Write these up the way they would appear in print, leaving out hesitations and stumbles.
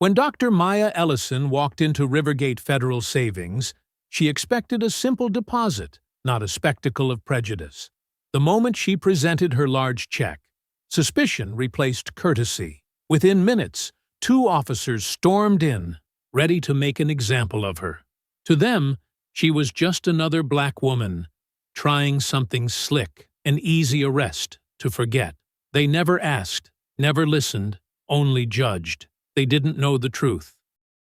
When Dr. Maya Ellison walked into Rivergate Federal Savings, she expected a simple deposit, not a spectacle of prejudice. The moment she presented her large check, suspicion replaced courtesy. Within minutes, two officers stormed in, ready to make an example of her. To them, she was just another black woman, trying something slick, an easy arrest to forget. They never asked, never listened, only judged. They didn't know the truth.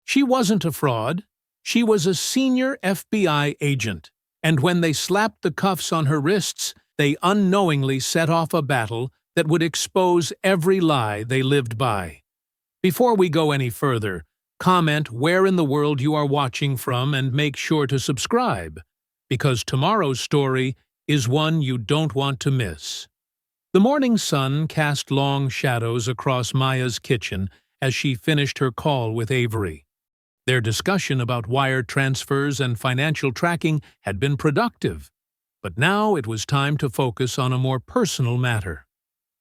She wasn't a fraud. She was a senior FBI agent, and when they slapped the cuffs on her wrists, they unknowingly set off a battle that would expose every lie they lived by. Before we go any further, comment where in the world you are watching from and make sure to subscribe, because tomorrow's story is one you don't want to miss. The morning sun cast long shadows across Maya's kitchen as she finished her call with Avery. Their discussion about wire transfers and financial tracking had been productive, but now it was time to focus on a more personal matter.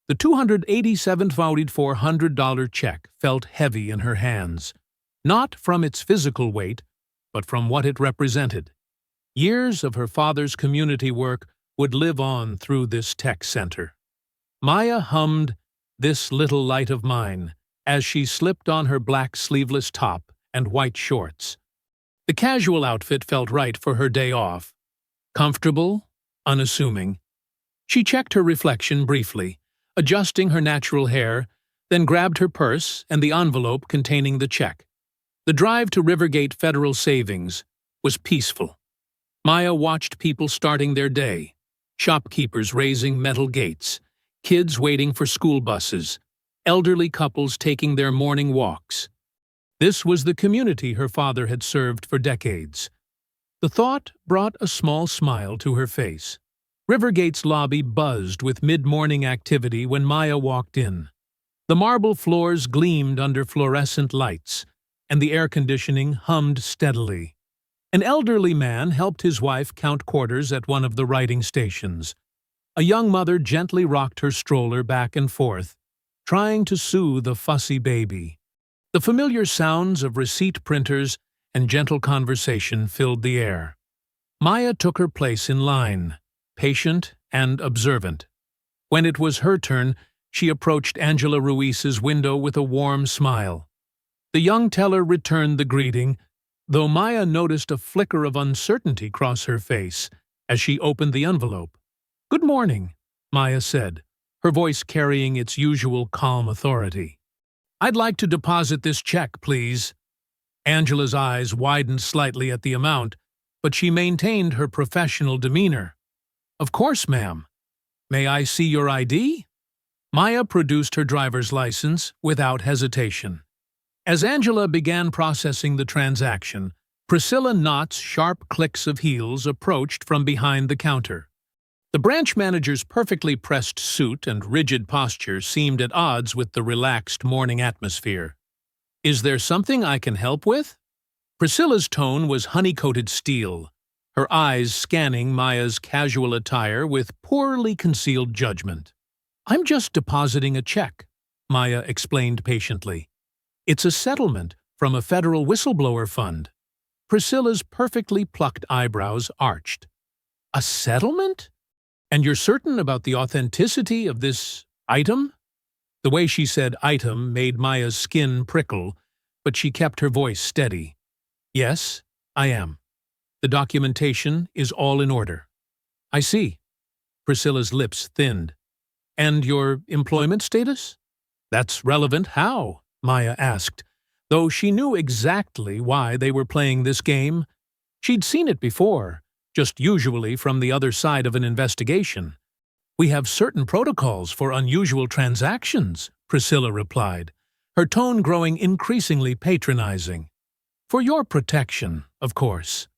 The $287,400 check felt heavy in her hands, not from its physical weight, but from what it represented. Years of her father's community work would live on through this tech center. Maya hummed "This Little Light of Mine" as she slipped on her black sleeveless top and white shorts. The casual outfit felt right for her day off. Comfortable, unassuming. She checked her reflection briefly, adjusting her natural hair, then grabbed her purse and the envelope containing the check. The drive to Rivergate Federal Savings was peaceful. Maya watched people starting their day, shopkeepers raising metal gates, kids waiting for school buses, elderly couples taking their morning walks. This was the community her father had served for decades. The thought brought a small smile to her face. Rivergate's lobby buzzed with mid-morning activity when Maya walked in. The marble floors gleamed under fluorescent lights, and the air conditioning hummed steadily. An elderly man helped his wife count quarters at one of the writing stations. A young mother gently rocked her stroller back and forth, trying to soothe a fussy baby. The familiar sounds of receipt printers and gentle conversation filled the air. Maya took her place in line, patient and observant. When it was her turn, she approached Angela Ruiz's window with a warm smile. The young teller returned the greeting, though Maya noticed a flicker of uncertainty cross her face as she opened the envelope. "Good morning," Maya said, her voice carrying its usual calm authority. "I'd like to deposit this check, please." Angela's eyes widened slightly at the amount, but she maintained her professional demeanor. "Of course, ma'am. May I see your ID?" Maya produced her driver's license without hesitation. As Angela began processing the transaction, Priscilla Knott's sharp clicks of heels approached from behind the counter. The branch manager's perfectly pressed suit and rigid posture seemed at odds with the relaxed morning atmosphere. "Is there something I can help with?" Priscilla's tone was honey-coated steel, her eyes scanning Maya's casual attire with poorly concealed judgment. "I'm just depositing a check," Maya explained patiently. "It's a settlement from a federal whistleblower fund." Priscilla's perfectly plucked eyebrows arched. "A settlement? And you're certain about the authenticity of this item?" The way she said item made Maya's skin prickle, but she kept her voice steady. "Yes, I am. The documentation is all in order." "I see." Priscilla's lips thinned. "And your employment status?" "That's relevant how?" Maya asked, though she knew exactly why they were playing this game. She'd seen it before, just usually from the other side of an investigation. "We have certain protocols for unusual transactions," Priscilla replied, her tone growing increasingly patronizing. "For your protection, of course."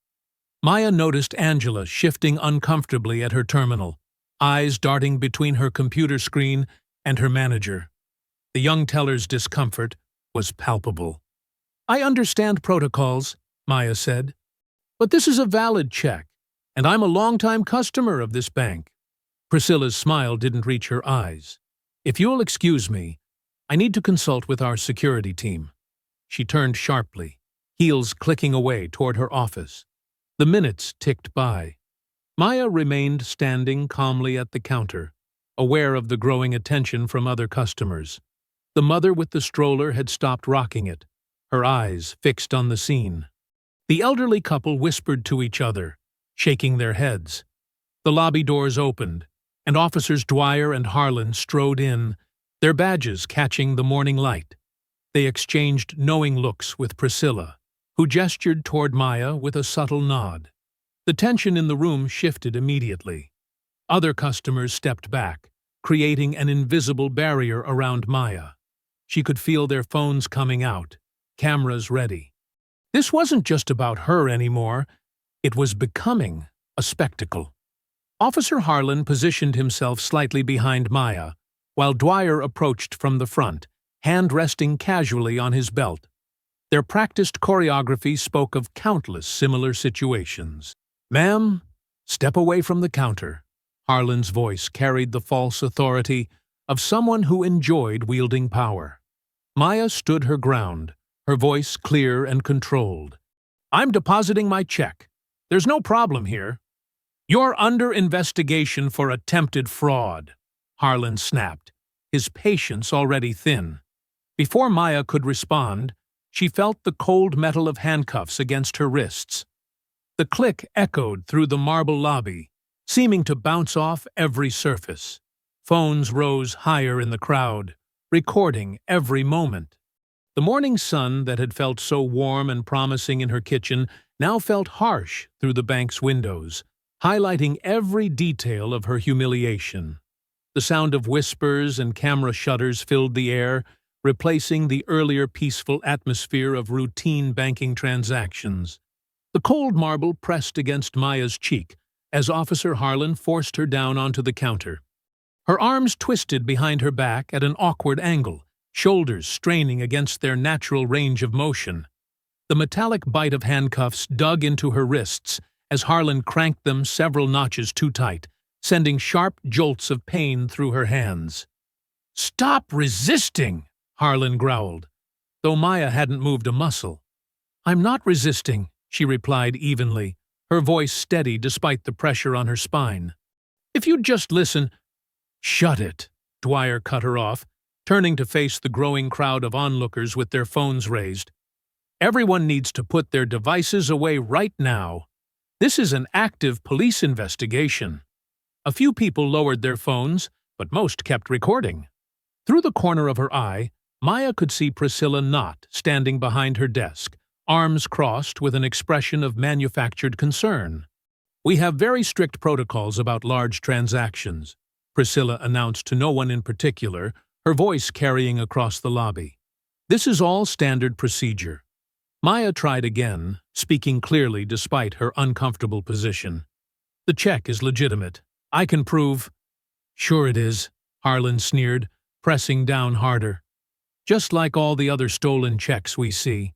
Maya noticed Angela shifting uncomfortably at her terminal, eyes darting between her computer screen and her manager. The young teller's discomfort was palpable. "I understand protocols," Maya said, "but this is a valid check, and I'm a longtime customer of this bank." Priscilla's smile didn't reach her eyes. "If you'll excuse me, I need to consult with our security team." She turned sharply, heels clicking away toward her office. The minutes ticked by. Maya remained standing calmly at the counter, aware of the growing attention from other customers. The mother with the stroller had stopped rocking it, her eyes fixed on the scene. The elderly couple whispered to each other, shaking their heads. The lobby doors opened, and Officers Dwyer and Harlan strode in, their badges catching the morning light. They exchanged knowing looks with Priscilla, who gestured toward Maya with a subtle nod. The tension in the room shifted immediately. Other customers stepped back, creating an invisible barrier around Maya. She could feel their phones coming out, cameras ready. This wasn't just about her anymore. It was becoming a spectacle. Officer Harlan positioned himself slightly behind Maya, while Dwyer approached from the front, hand resting casually on his belt. Their practiced choreography spoke of countless similar situations. "Ma'am, step away from the counter." Harlan's voice carried the false authority of someone who enjoyed wielding power. Maya stood her ground, her voice clear and controlled. "I'm depositing my check. There's no problem here." "You're under investigation for attempted fraud," Harlan snapped, his patience already thin. Before Maya could respond, she felt the cold metal of handcuffs against her wrists. The click echoed through the marble lobby, seeming to bounce off every surface. Phones rose higher in the crowd, recording every moment. The morning sun that had felt so warm and promising in her kitchen now felt harsh through the bank's windows, highlighting every detail of her humiliation. The sound of whispers and camera shutters filled the air, replacing the earlier peaceful atmosphere of routine banking transactions. The cold marble pressed against Maya's cheek as Officer Harlan forced her down onto the counter. Her arms twisted behind her back at an awkward angle, shoulders straining against their natural range of motion. The metallic bite of handcuffs dug into her wrists as Harlan cranked them several notches too tight, sending sharp jolts of pain through her hands. "Stop resisting!" Harlan growled, though Maya hadn't moved a muscle. "I'm not resisting," she replied evenly, her voice steady despite the pressure on her spine. "If you'd just listen—" "Shut it," Dwyer cut her off, turning to face the growing crowd of onlookers with their phones raised. "Everyone needs to put their devices away right now. This is an active police investigation." A few people lowered their phones, but most kept recording. Through the corner of her eye, Maya could see Priscilla Knott standing behind her desk, arms crossed with an expression of manufactured concern. "We have very strict protocols about large transactions," Priscilla announced to no one in particular, her voice carrying across the lobby. "This is all standard procedure." Maya tried again, speaking clearly despite her uncomfortable position. "The check is legitimate. I can prove—" "Sure it is," Harlan sneered, pressing down harder. "Just like all the other stolen checks we see.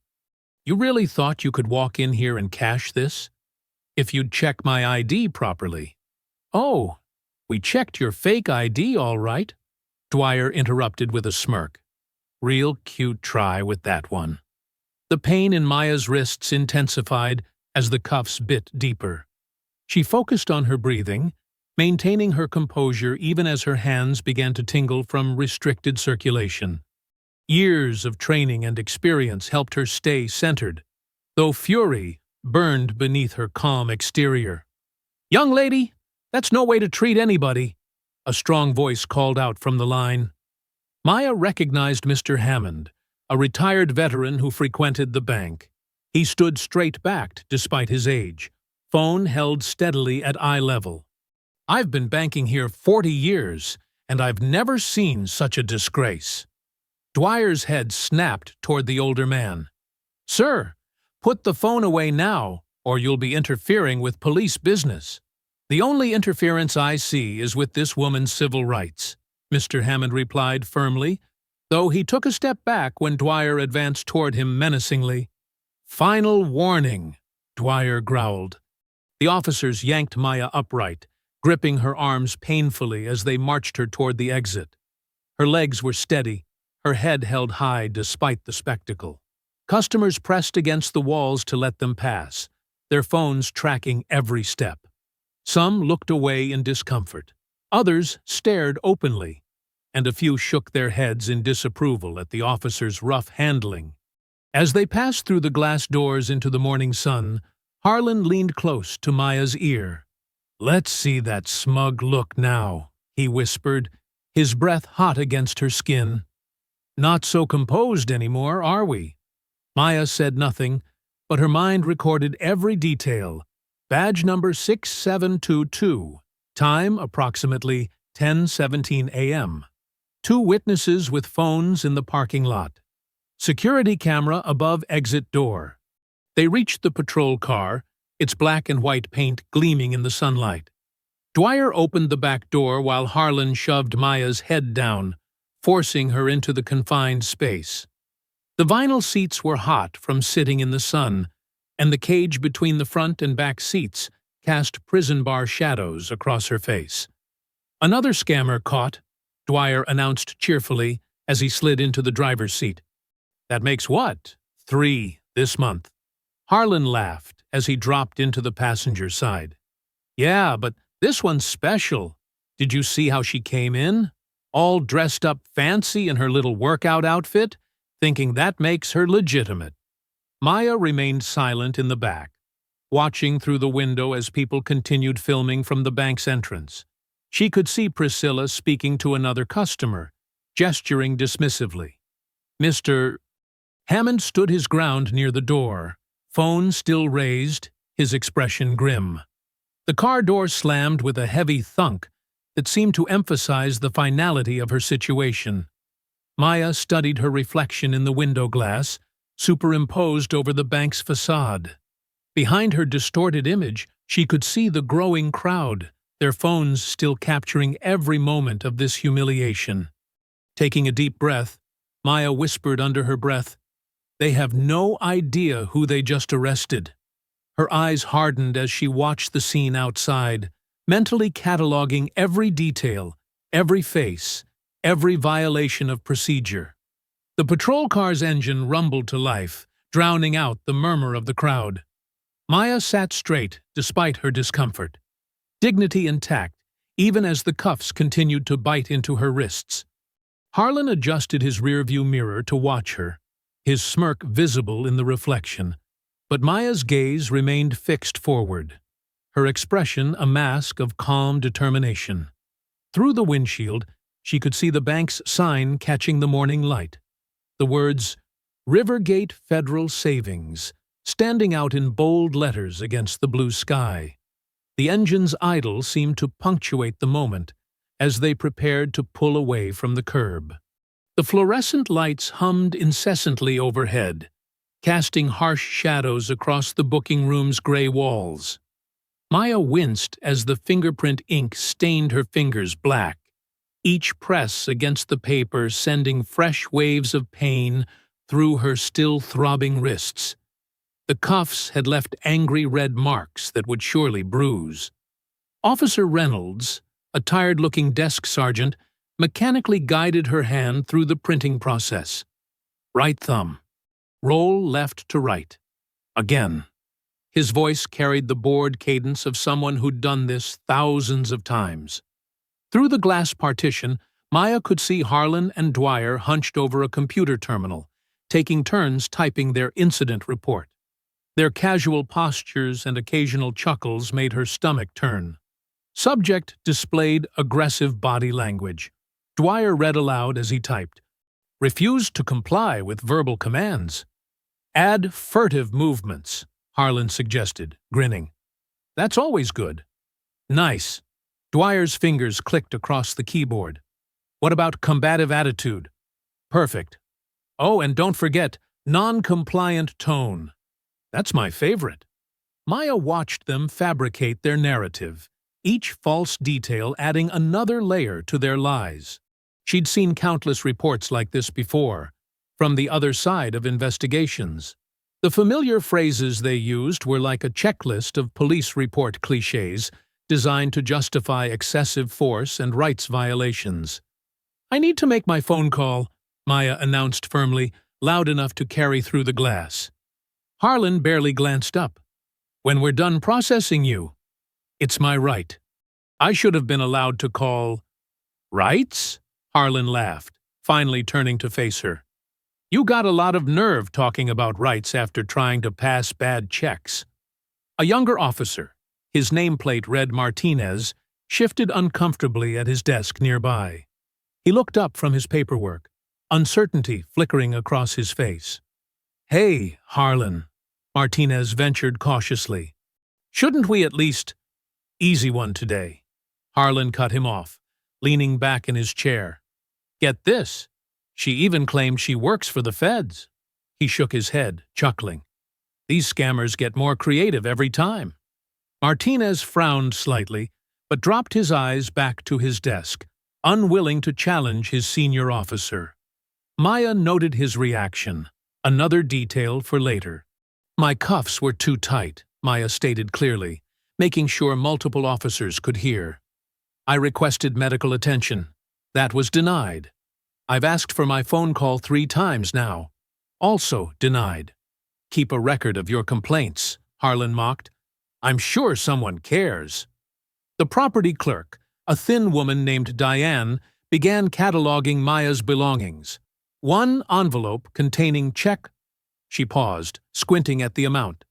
You really thought you could walk in here and cash this? If you'd check my ID properly." "Oh, we checked your fake ID all right," Dwyer interrupted with a smirk. "Real cute try with that one." The pain in Maya's wrists intensified as the cuffs bit deeper. She focused on her breathing, maintaining her composure even as her hands began to tingle from restricted circulation. Years of training and experience helped her stay centered, though fury burned beneath her calm exterior. "Young lady, that's no way to treat anybody," a strong voice called out from the line. Maya recognized Mr. Hammond, a retired veteran who frequented the bank. He stood straight-backed despite his age, phone held steadily at eye level. "I've been banking here 40 years, and I've never seen such a disgrace." Dwyer's head snapped toward the older man. "Sir, put the phone away now, or you'll be interfering with police business." "The only interference I see is with this woman's civil rights," Mr. Hammond replied firmly, though he took a step back when Dwyer advanced toward him menacingly. "Final warning," Dwyer growled. The officers yanked Maya upright, gripping her arms painfully as they marched her toward the exit. Her legs were steady, her head held high despite the spectacle. Customers pressed against the walls to let them pass, their phones tracking every step. Some looked away in discomfort. Others stared openly, and a few shook their heads in disapproval at the officer's rough handling. As they passed through the glass doors into the morning sun, Harlan leaned close to Maya's ear. "Let's see that smug look now," he whispered, his breath hot against her skin. "Not so composed anymore, are we?" Maya said nothing, but her mind recorded every detail. Badge number 6722, time approximately 10:17 a.m. 2 witnesses with phones in the parking lot. Security camera above exit door. They reached the patrol car, its black and white paint gleaming in the sunlight. Dwyer opened the back door while Harlan shoved Maya's head down, forcing her into the confined space. The vinyl seats were hot from sitting in the sun, and the cage between the front and back seats cast prison bar shadows across her face. "Another scammer caught," Dwyer announced cheerfully as he slid into the driver's seat. "That makes what? 3 this month." Harlan laughed as he dropped into the passenger side. "Yeah, but this one's special. Did you see how she came in? All dressed up fancy in her little workout outfit, thinking that makes her legitimate." Maya remained silent in the back, watching through the window as people continued filming from the bank's entrance. She could see Priscilla speaking to another customer, gesturing dismissively. Mr. Hammond stood his ground near the door, phone still raised, his expression grim. The car door slammed with a heavy thunk that seemed to emphasize the finality of her situation. Maya studied her reflection in the window glass, superimposed over the bank's facade. Behind her distorted image, she could see the growing crowd, their phones still capturing every moment of this humiliation. Taking a deep breath, Maya whispered under her breath, "They have no idea who they just arrested." Her eyes hardened as she watched the scene outside, mentally cataloging every detail, every face, every violation of procedure. The patrol car's engine rumbled to life, drowning out the murmur of the crowd. Maya sat straight despite her discomfort, dignity intact, even as the cuffs continued to bite into her wrists. Harlan adjusted his rearview mirror to watch her, his smirk visible in the reflection, but Maya's gaze remained fixed forward, her expression a mask of calm determination. Through the windshield, she could see the bank's sign catching the morning light. The words, "Rivergate Federal Savings," standing out in bold letters against the blue sky. The engine's idle seemed to punctuate the moment as they prepared to pull away from the curb. The fluorescent lights hummed incessantly overhead, casting harsh shadows across the booking room's gray walls. Maya winced as the fingerprint ink stained her fingers black, each press against the paper sending fresh waves of pain through her still throbbing wrists. The cuffs had left angry red marks that would surely bruise. Officer Reynolds, a tired-looking desk sergeant, mechanically guided her hand through the printing process. Right thumb. Roll left to right. Again. His voice carried the bored cadence of someone who'd done this thousands of times. Through the glass partition, Maya could see Harlan and Dwyer hunched over a computer terminal, taking turns typing their incident report. Their casual postures and occasional chuckles made her stomach turn. Subject displayed aggressive body language. Dwyer read aloud as he typed, "Refused to comply with verbal commands." "Add furtive movements," Harlan suggested, grinning. "That's always good." "Nice." Dwyer's fingers clicked across the keyboard. "What about combative attitude?" "Perfect." "Oh, and don't forget, non-compliant tone." "That's my favorite." Maya watched them fabricate their narrative, each false detail adding another layer to their lies. She'd seen countless reports like this before, from the other side of investigations. The familiar phrases they used were like a checklist of police report clichés designed to justify excessive force and rights violations. "I need to make my phone call," Maya announced firmly, loud enough to carry through the glass. Harlan barely glanced up. "When we're done processing you, it's my right. I should have been allowed to call—" "Rights?" Harlan laughed, finally turning to face her. "You got a lot of nerve talking about rights after trying to pass bad checks." A younger officer, his nameplate read Martinez, shifted uncomfortably at his desk nearby. He looked up from his paperwork, uncertainty flickering across his face. "Hey, Harlan," Martinez ventured cautiously. "Shouldn't we at least—" "Easy one today." Harlan cut him off, leaning back in his chair. "Get this. She even claimed she works for the feds." He shook his head, chuckling. "These scammers get more creative every time." Martinez frowned slightly, but dropped his eyes back to his desk, unwilling to challenge his senior officer. Maya noted his reaction, another detail for later. "My cuffs were too tight," Maya stated clearly, making sure multiple officers could hear. "I requested medical attention. That was denied. I've asked for my phone call 3 times now. Also denied." "Keep a record of your complaints," Harlan mocked. "I'm sure someone cares." The property clerk, a thin woman named Diane, began cataloging Maya's belongings. One envelope containing check— She paused, squinting at the amount.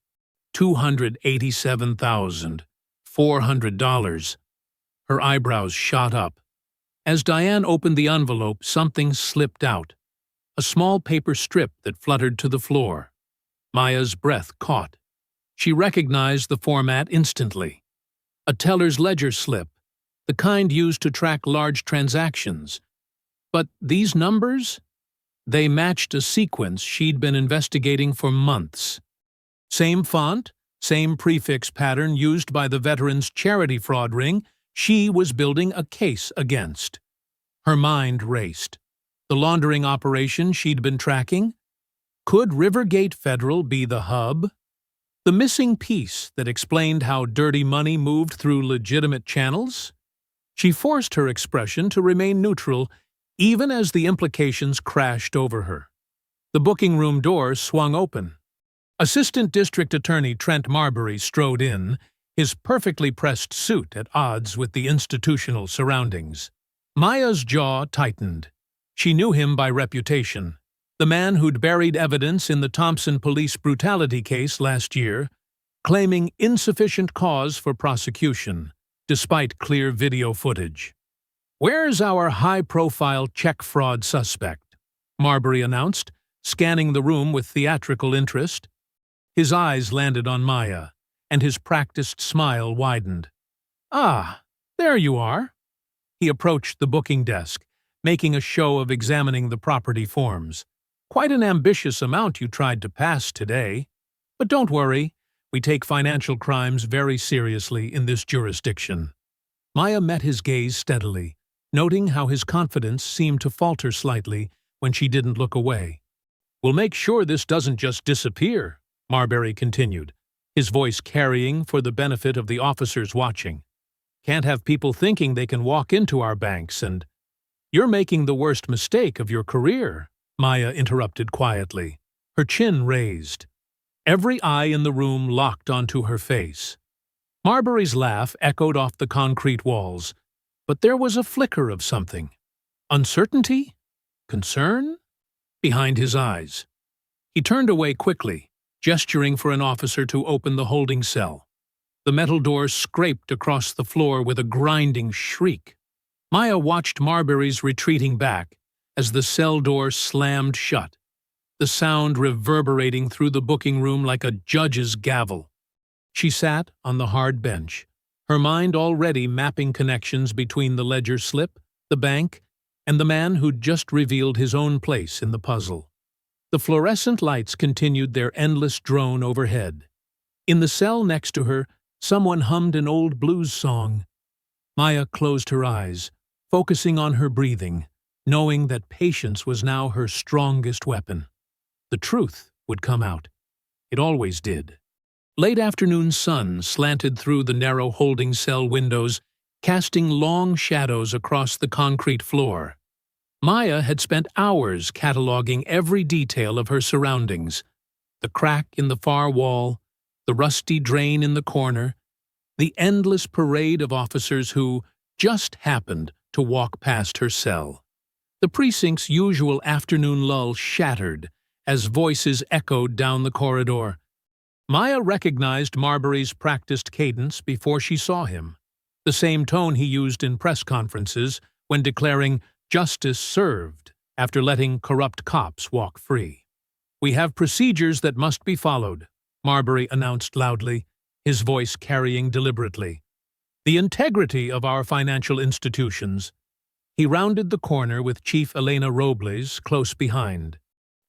$287,400. Her eyebrows shot up. As Diane opened the envelope, something slipped out. A small paper strip that fluttered to the floor. Maya's breath caught. She recognized the format instantly. A teller's ledger slip, the kind used to track large transactions. But these numbers? They matched a sequence she'd been investigating for months. Same font, same prefix pattern used by the veterans' charity fraud ring she was building a case against. Her mind raced. The laundering operation she'd been tracking? Could Rivergate Federal be the hub? The missing piece that explained how dirty money moved through legitimate channels? She forced her expression to remain neutral, even as the implications crashed over her. The booking room door swung open. Assistant District Attorney Trent Marbury strode in, his perfectly pressed suit at odds with the institutional surroundings. Maya's jaw tightened. She knew him by reputation. The man who'd buried evidence in the Thompson police brutality case last year, claiming insufficient cause for prosecution, despite clear video footage. "Where's our high-profile check fraud suspect?" Marbury announced, scanning the room with theatrical interest. His eyes landed on Maya, and his practiced smile widened. "Ah, there you are." He approached the booking desk, making a show of examining the property forms. "Quite an ambitious amount you tried to pass today. But don't worry, we take financial crimes very seriously in this jurisdiction." Maya met his gaze steadily, noting how his confidence seemed to falter slightly when she didn't look away. "We'll make sure this doesn't just disappear," Marbury continued, his voice carrying for the benefit of the officers watching. "Can't have people thinking they can walk into our banks and—" "You're making the worst mistake of your career," Maya interrupted quietly, her chin raised. Every eye in the room locked onto her face. Marbury's laugh echoed off the concrete walls, but there was a flicker of something. Uncertainty? Concern? Behind his eyes. He turned away quickly, gesturing for an officer to open the holding cell. The metal door scraped across the floor with a grinding shriek. Maya watched Marbury's retreating back as the cell door slammed shut, the sound reverberating through the booking room like a judge's gavel. She sat on the hard bench, her mind already mapping connections between the ledger slip, the bank, and the man who'd just revealed his own place in the puzzle. The fluorescent lights continued their endless drone overhead. In the cell next to her, someone hummed an old blues song. Maya closed her eyes, focusing on her breathing, knowing that patience was now her strongest weapon. The truth would come out. It always did. Late afternoon sun slanted through the narrow holding cell windows, casting long shadows across the concrete floor. Maya had spent hours cataloging every detail of her surroundings: the crack in the far wall, the rusty drain in the corner, the endless parade of officers who just happened to walk past her cell. The precinct's usual afternoon lull shattered as voices echoed down the corridor. Maya recognized Marbury's practiced cadence before she saw him, the same tone he used in press conferences when declaring justice served after letting corrupt cops walk free. "We have procedures that must be followed," Marbury announced loudly, his voice carrying deliberately. "The integrity of our financial institutions." He rounded the corner with Chief Elena Robles close behind.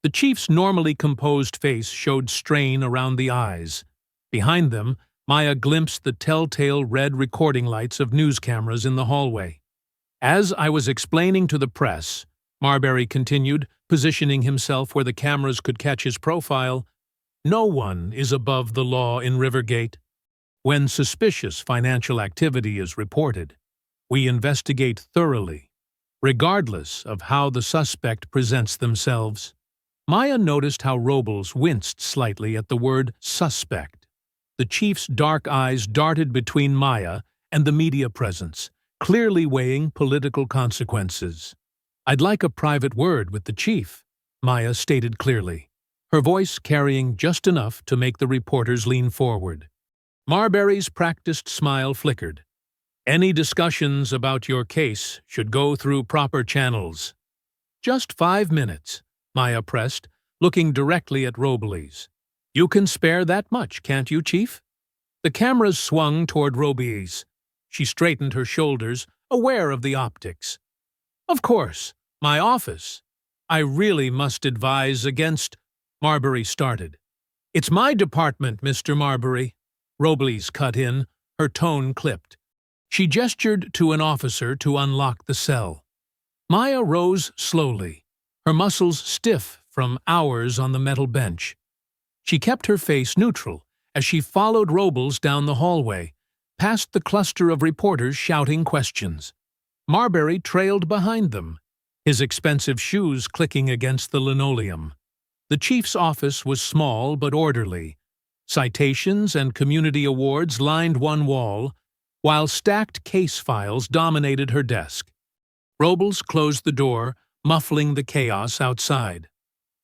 The chief's normally composed face showed strain around the eyes. Behind them, Maya glimpsed the telltale red recording lights of news cameras in the hallway. "As I was explaining to the press," Marbury continued, positioning himself where the cameras could catch his profile, "no one is above the law in Rivergate. When suspicious financial activity is reported, we investigate thoroughly, regardless of how the suspect presents themselves." Maya noticed how Robles winced slightly at the word suspect. The chief's dark eyes darted between Maya and the media presence, clearly weighing political consequences. "I'd like a private word with the chief," Maya stated clearly, her voice carrying just enough to make the reporters lean forward. Marbury's practiced smile flickered. "Any discussions about your case should go through proper channels." "Just 5 minutes," Maya pressed, looking directly at Robles. "You can spare that much, can't you, Chief?" The cameras swung toward Robles. She straightened her shoulders, aware of the optics. "Of course, my office. I really must advise against—" Marbury started. "It's my department, Mr. Marbury," Robles cut in, her tone clipped. She gestured to an officer to unlock the cell. Maya rose slowly, her muscles stiff from hours on the metal bench. She kept her face neutral as she followed Robles down the hallway, past the cluster of reporters shouting questions. Marbury trailed behind them, his expensive shoes clicking against the linoleum. The chief's office was small but orderly. Citations and community awards lined one wall, while stacked case files dominated her desk. Robles closed the door, muffling the chaos outside.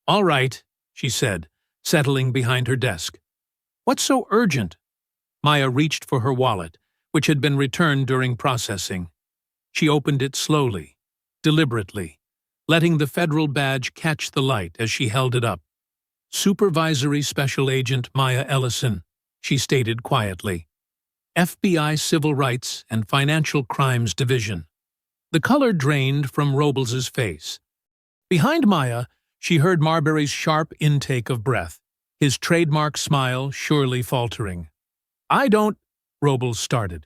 "All right," she said, settling behind her desk. "What's so urgent?" Maya reached for her wallet, which had been returned during processing. She opened it slowly, deliberately, letting the federal badge catch the light as she held it up. "Supervisory Special Agent Maya Ellison," she stated quietly. "FBI Civil Rights and Financial Crimes Division." The color drained from Robles's face. Behind Maya, she heard Marbury's sharp intake of breath, his trademark smile surely faltering. "I don't—" Robles started.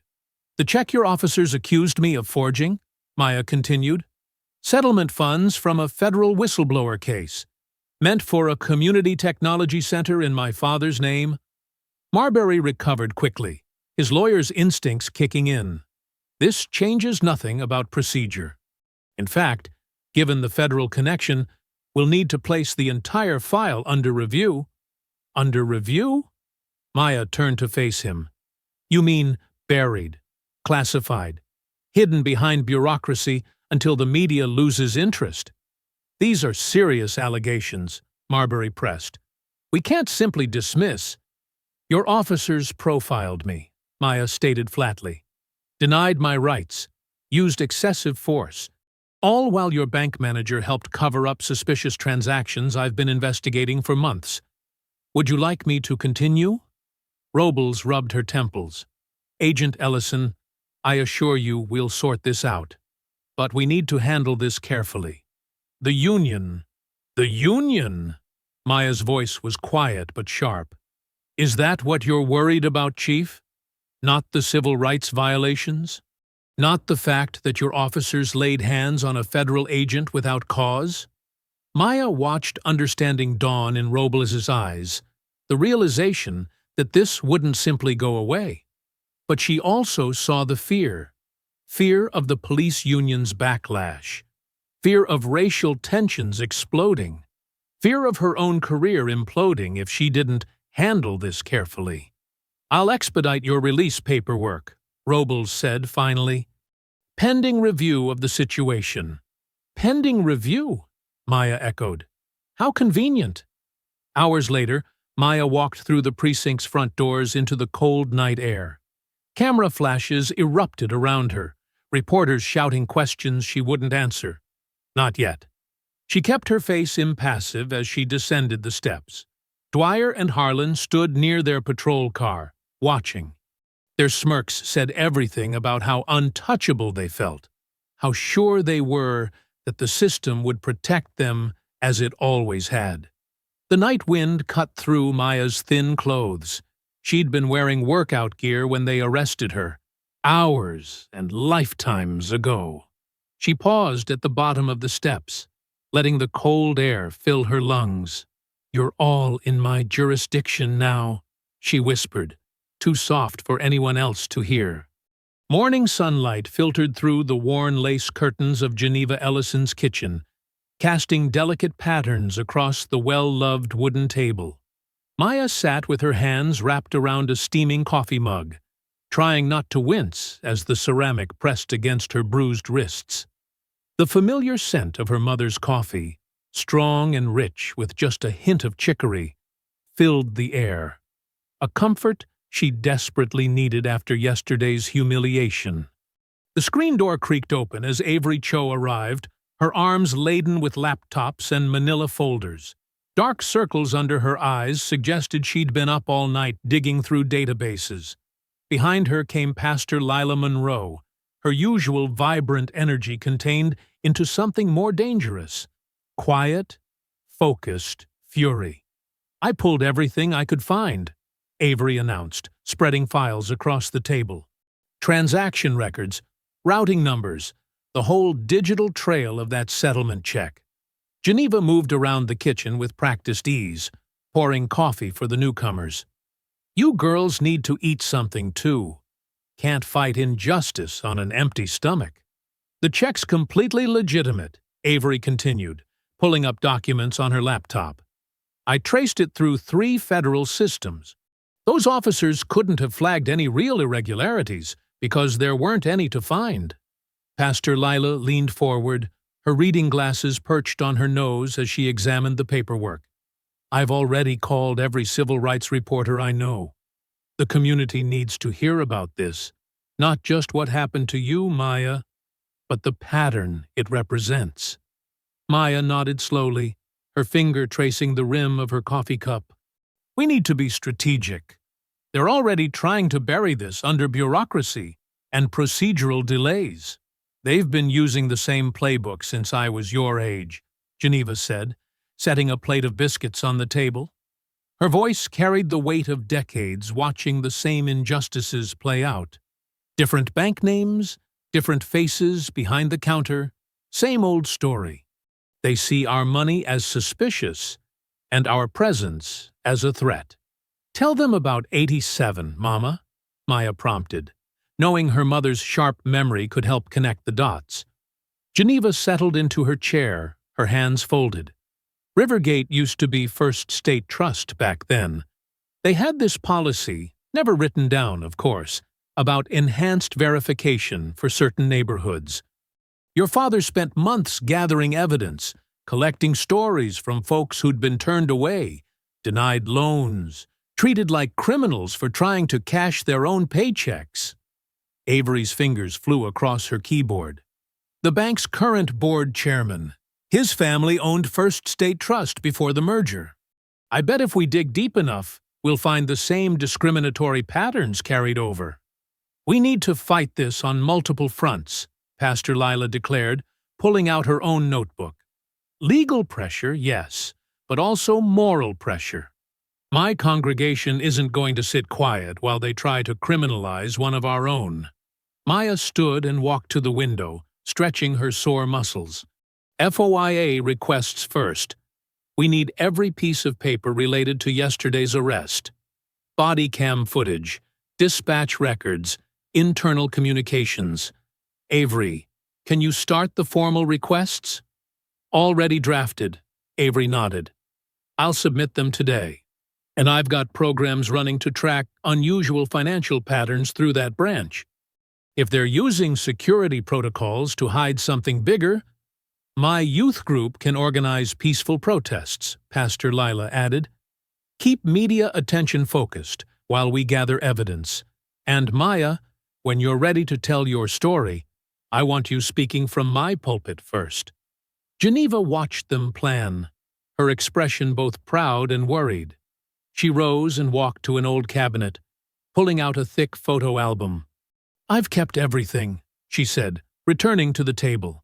"The check your officers accused me of forging," Maya continued. "Settlement funds from a federal whistleblower case, meant for a community technology center in my father's name." Marbury recovered quickly, his lawyer's instincts kicking in. This changes nothing about procedure. In fact, given the federal connection, we'll need to place the entire file under review. Under review? Maya turned to face him. "You mean buried, classified, hidden behind bureaucracy until the media loses interest?" "These are serious allegations," Marbury pressed. "We can't simply dismiss." "Your officers profiled me," Maya stated flatly. "Denied my rights, used excessive force, all while your bank manager helped cover up suspicious transactions I've been investigating for months. Would you like me to continue?" Robles rubbed her temples. "Agent Ellison, I assure you we'll sort this out. But we need to handle this carefully. The union—" "The union?" Maya's voice was quiet but sharp. "Is that what you're worried about, Chief? Not the civil rights violations? Not the fact that your officers laid hands on a federal agent without cause?" Maya watched understanding dawn in Robles's eyes, the realization that this wouldn't simply go away. But she also saw the fear of the police union's backlash. fear of racial tensions exploding, fear of her own career imploding if she didn't handle this carefully. "I'll expedite your release paperwork," Robles said finally. "Pending review of the situation." "Pending review?" Maya echoed. "How convenient." Hours later, Maya walked through the precinct's front doors into the cold night air. Camera flashes erupted around her, reporters shouting questions she wouldn't answer. Not yet. She kept her face impassive as she descended the steps. Dwyer and Harlan stood near their patrol car, watching. Their smirks said everything about how untouchable they felt, how sure they were that the system would protect them as it always had. The night wind cut through Maya's thin clothes. She'd been wearing workout gear when they arrested her, hours and lifetimes ago. She paused at the bottom of the steps, letting the cold air fill her lungs. "You're all in my jurisdiction now," she whispered, too soft for anyone else to hear. Morning sunlight filtered through the worn lace curtains of Geneva Ellison's kitchen, casting delicate patterns across the well-loved wooden table. Maya sat with her hands wrapped around a steaming coffee mug, trying not to wince as the ceramic pressed against her bruised wrists. The familiar scent of her mother's coffee, strong and rich with just a hint of chicory, filled the air, a comfort she desperately needed after yesterday's humiliation. The screen door creaked open as Avery Cho arrived, her arms laden with laptops and manila folders. Dark circles under her eyes suggested she'd been up all night digging through databases. Behind her came Pastor Lila Monroe, her usual vibrant energy contained into something more dangerous. Quiet, focused fury. "I pulled everything I could find," Avery announced, spreading files across the table. Transaction records, routing numbers, the whole digital trail of that settlement check. Geneva moved around the kitchen with practiced ease, pouring coffee for the newcomers. "You girls need to eat something, too. Can't fight injustice on an empty stomach." "The check's completely legitimate," Avery continued, pulling up documents on her laptop. "I traced it through 3 federal systems. Those officers couldn't have flagged any real irregularities because there weren't any to find." Pastor Lila leaned forward, her reading glasses perched on her nose as she examined the paperwork. "I've already called every civil rights reporter I know. The community needs to hear about this, not just what happened to you, Maya, but the pattern it represents." Maya nodded slowly, her finger tracing the rim of her coffee cup. "We need to be strategic. They're already trying to bury this under bureaucracy and procedural delays. They've been using the same playbook since I was your age," Geneva said, setting a plate of biscuits on the table. Her voice carried the weight of decades watching the same injustices play out. Different bank names, different faces behind the counter, same old story. They see our money as suspicious and our presence as a threat. "Tell them about 87, Mama," Maya prompted, knowing her mother's sharp memory could help connect the dots. Geneva settled into her chair, her hands folded. Rivergate used to be First State Trust back then. They had this policy, never written down, of course, about enhanced verification for certain neighborhoods. Your father spent months gathering evidence, collecting stories from folks who'd been turned away, denied loans, treated like criminals for trying to cash their own paychecks. Avery's fingers flew across her keyboard. "The bank's current board chairman. His family owned First State Trust before the merger. I bet if we dig deep enough, we'll find the same discriminatory patterns carried over." "We need to fight this on multiple fronts," Pastor Lila declared, pulling out her own notebook. "Legal pressure, yes, but also moral pressure. My congregation isn't going to sit quiet while they try to criminalize one of our own." Maya stood and walked to the window, stretching her sore muscles. "FOIA requests first. We need every piece of paper related to yesterday's arrest. Body cam footage, dispatch records, internal communications. Avery, can you start the formal requests?" Already drafted, Avery nodded. I'll submit them today. And I've got programs running to track unusual financial patterns through that branch. If they're using security protocols to hide something bigger, my youth group can organize peaceful protests, Pastor Lila added. Keep media attention focused while we gather evidence. And Maya, when you're ready to tell your story, I want you speaking from my pulpit first. Geneva watched them plan, her expression both proud and worried. She rose and walked to an old cabinet, pulling out a thick photo album. I've kept everything, she said, returning to the table.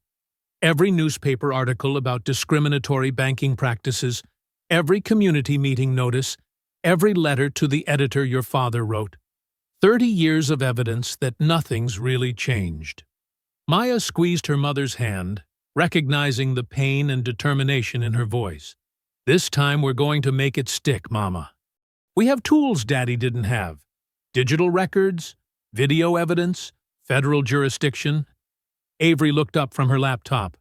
Every newspaper article about discriminatory banking practices, every community meeting notice, every letter to the editor your father wrote. 30 years of evidence that nothing's really changed. Maya squeezed her mother's hand, recognizing the pain and determination in her voice. This time we're going to make it stick, Mama. We have tools Daddy didn't have. Digital records, video evidence, federal jurisdiction. Avery looked up from her laptop.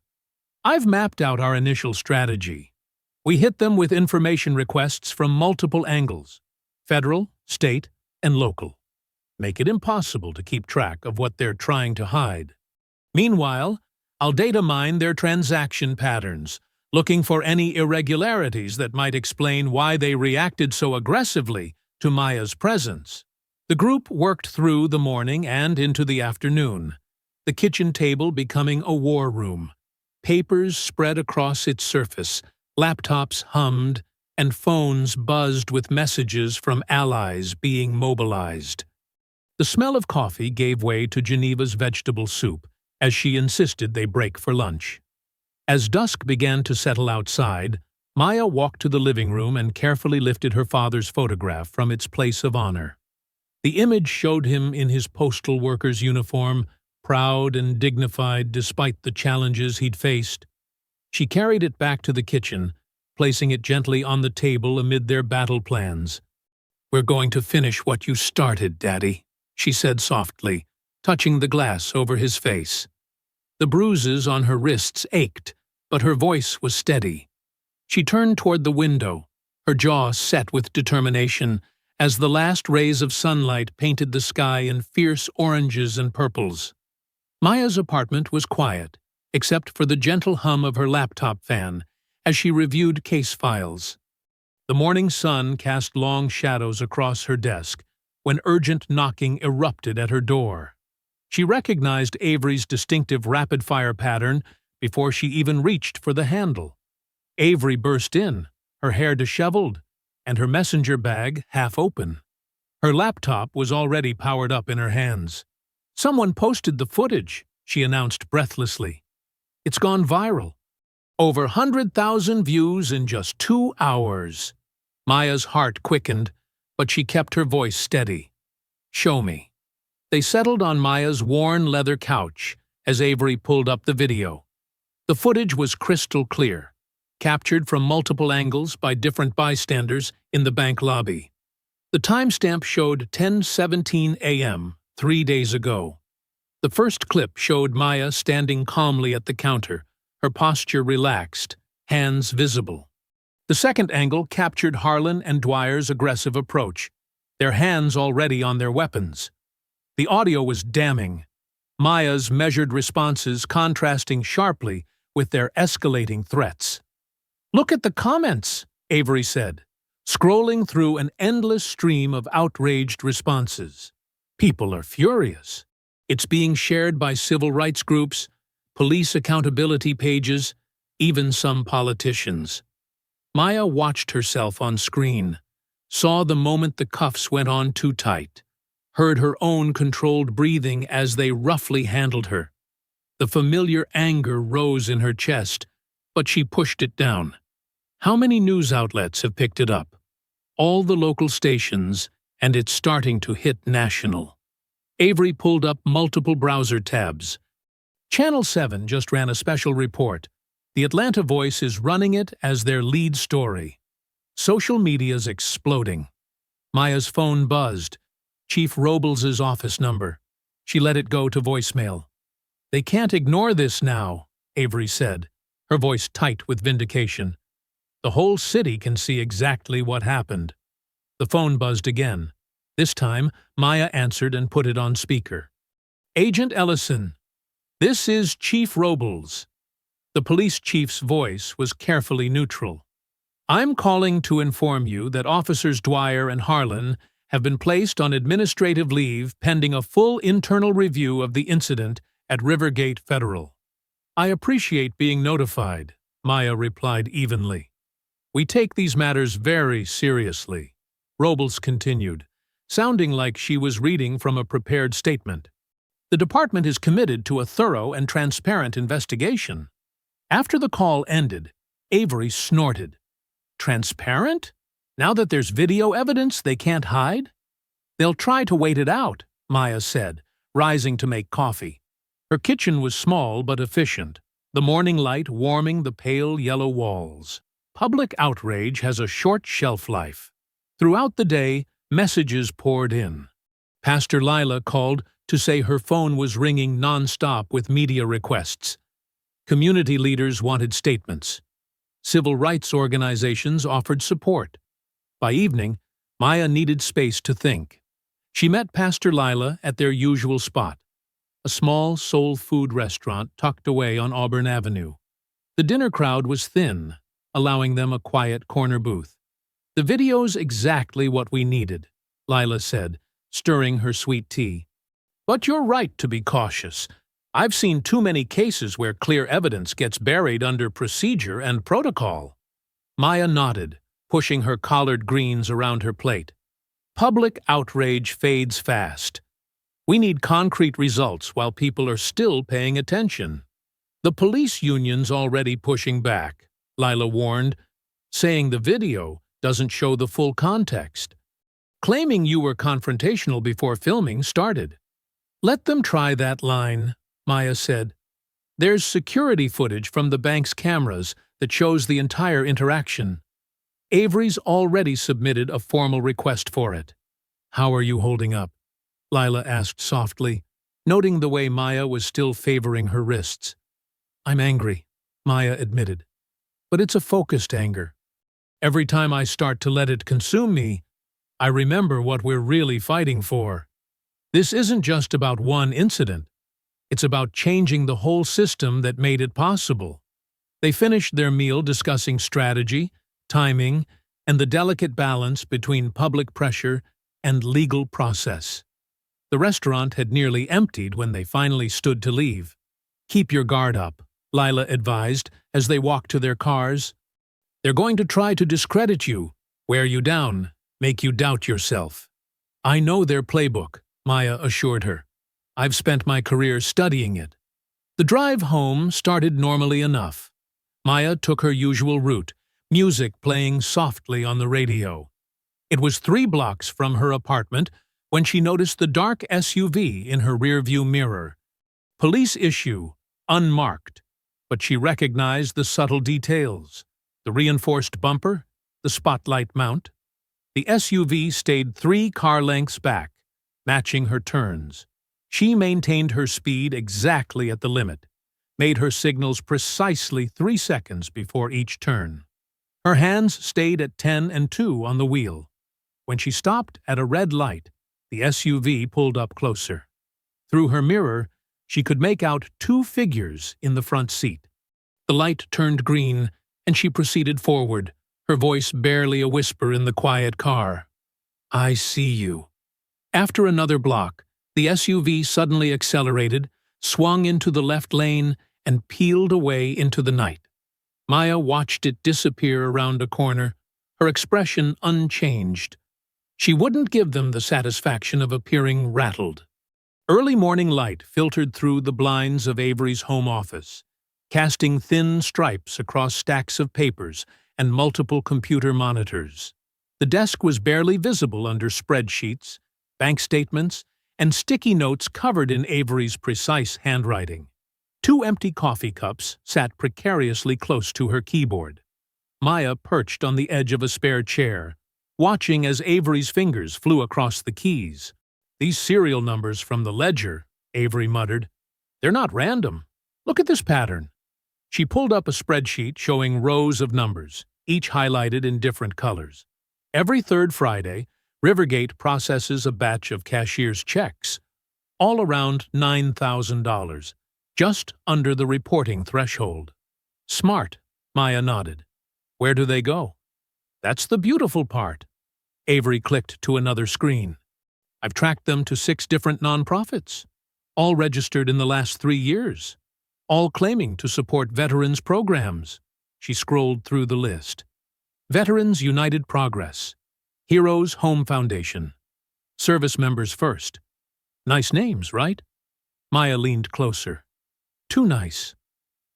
I've mapped out our initial strategy. We hit them with information requests from multiple angles, federal, state, and local. Make it impossible to keep track of what they're trying to hide. Meanwhile, I'll data mine their transaction patterns, looking for any irregularities that might explain why they reacted so aggressively to Maya's presence. The group worked through the morning and into the afternoon, the kitchen table becoming a war room. Papers spread across its surface, laptops hummed, and phones buzzed with messages from allies being mobilized. The smell of coffee gave way to Geneva's vegetable soup, as she insisted they break for lunch. As dusk began to settle outside, Maya walked to the living room and carefully lifted her father's photograph from its place of honor. The image showed him in his postal worker's uniform, proud and dignified despite the challenges he'd faced. She carried it back to the kitchen, placing it gently on the table amid their battle plans. "We're going to finish what you started, Daddy," she said softly, touching the glass over his face. The bruises on her wrists ached, but her voice was steady. She turned toward the window, her jaw set with determination, as the last rays of sunlight painted the sky in fierce oranges and purples. Maya's apartment was quiet, except for the gentle hum of her laptop fan as she reviewed case files. The morning sun cast long shadows across her desk when urgent knocking erupted at her door. She recognized Avery's distinctive rapid-fire pattern before she even reached for the handle. Avery burst in, her hair disheveled, and her messenger bag half open. Her laptop was already powered up in her hands. "Someone posted the footage," she announced breathlessly. "It's gone viral. Over 100,000 views in just 2 hours." Maya's heart quickened, but she kept her voice steady. "Show me." They settled on Maya's worn leather couch as Avery pulled up the video. The footage was crystal clear, captured from multiple angles by different bystanders in the bank lobby. The timestamp showed 10:17 a.m., 3 days ago. The first clip showed Maya standing calmly at the counter, her posture relaxed, hands visible. The second angle captured Harlan and Dwyer's aggressive approach, their hands already on their weapons. The audio was damning, Maya's measured responses contrasting sharply with their escalating threats. "Look at the comments," Avery said, scrolling through an endless stream of outraged responses. "People are furious. It's being shared by civil rights groups, police accountability pages, even some politicians." Maya watched herself on screen, saw the moment the cuffs went on too tight, heard her own controlled breathing as they roughly handled her. The familiar anger rose in her chest, but she pushed it down. How many news outlets have picked it up? All the local stations, and it's starting to hit national. Avery pulled up multiple browser tabs. Channel 7 just ran a special report. The Atlanta Voice is running it as their lead story. Social media's exploding. Maya's phone buzzed. Chief Robles' office number. She let it go to voicemail. "They can't ignore this now," Avery said. her voice tight with vindication. "The whole city can see exactly what happened." The phone buzzed again. This time, Maya answered and put it on speaker. "Agent Ellison, this is Chief Robles." The police chief's voice was carefully neutral. "I'm calling to inform you that Officers Dwyer and Harlan have been placed on administrative leave pending a full internal review of the incident at Rivergate Federal." "I appreciate being notified," Maya replied evenly. "We take these matters very seriously," Robles continued, sounding like she was reading from a prepared statement. "The department is committed to a thorough and transparent investigation." After the call ended, Avery snorted. "Transparent? Now that there's video evidence they can't hide?" "They'll try to wait it out," Maya said, rising to make coffee. Her kitchen was small but efficient, the morning light warming the pale yellow walls. Public outrage has a short shelf life. Throughout the day, messages poured in. Pastor Lila called to say her phone was ringing non-stop with media requests. Community leaders wanted statements. Civil rights organizations offered support. By evening, Maya needed space to think. She met Pastor Lila at their usual spot, a small soul food restaurant tucked away on Auburn Avenue. The dinner crowd was thin, allowing them a quiet corner booth. "The video's exactly what we needed," Lila said, stirring her sweet tea. "But you're right to be cautious. I've seen too many cases where clear evidence gets buried under procedure and protocol." Maya nodded, pushing her collard greens around her plate. "Public outrage fades fast. We need concrete results while people are still paying attention." "The police union's already pushing back," Lila warned, saying the video doesn't show the full context. "Claiming you were confrontational before filming started." "Let them try that line," Maya said. "There's security footage from the bank's cameras that shows the entire interaction. Avery's already submitted a formal request for it." "How are you holding up?" Lila asked softly, noting the way Maya was still favoring her wrists. "I'm angry," Maya admitted. "But it's a focused anger. Every time I start to let it consume me, I remember what we're really fighting for. This isn't just about one incident. It's about changing the whole system that made it possible." They finished their meal discussing strategy, timing, and the delicate balance between public pressure and legal process. The restaurant had nearly emptied when they finally stood to leave. "Keep your guard up," Lila advised as they walked to their cars. "They're going to try to discredit you, wear you down, make you doubt yourself." "I know their playbook," Maya assured her. "I've spent my career studying it." The drive home started normally enough. Maya took her usual route, music playing softly on the radio. It was 3 blocks from her apartment when she noticed the dark SUV in her rearview mirror. Police issue, unmarked, but she recognized the subtle details: the reinforced bumper, the spotlight mount. The SUV stayed 3 car lengths back, matching her turns. She maintained her speed exactly at the limit, made her signals precisely 3 seconds before each turn. Her hands stayed at 10 and 2 on the wheel. When she stopped at a red light, the SUV pulled up closer. Through her mirror, she could make out 2 figures in the front seat. The light turned green, and she proceeded forward, her voice barely a whisper in the quiet car. "I see you." After another block, the SUV suddenly accelerated, swung into the left lane, and peeled away into the night. Maya watched it disappear around a corner, her expression unchanged. She wouldn't give them the satisfaction of appearing rattled. Early morning light filtered through the blinds of Avery's home office, casting thin stripes across stacks of papers and multiple computer monitors. The desk was barely visible under spreadsheets, bank statements, and sticky notes covered in Avery's precise handwriting. 2 empty coffee cups sat precariously close to her keyboard. Maya perched on the edge of a spare chair, watching as Avery's fingers flew across the keys. "These serial numbers from the ledger," Avery muttered. "They're not random. Look at this pattern." She pulled up a spreadsheet showing rows of numbers, each highlighted in different colors. Every third Friday, Rivergate processes a batch of cashier's checks, all around $9,000, just under the reporting threshold. Smart, Maya nodded. Where do they go? That's the beautiful part. Avery clicked to another screen. I've tracked them to 6 different nonprofits, all registered in the last 3 years, all claiming to support veterans programs. She scrolled through the list. Veterans United Progress, Heroes Home Foundation, Service Members First. Nice names, right? Maya leaned closer. Too nice.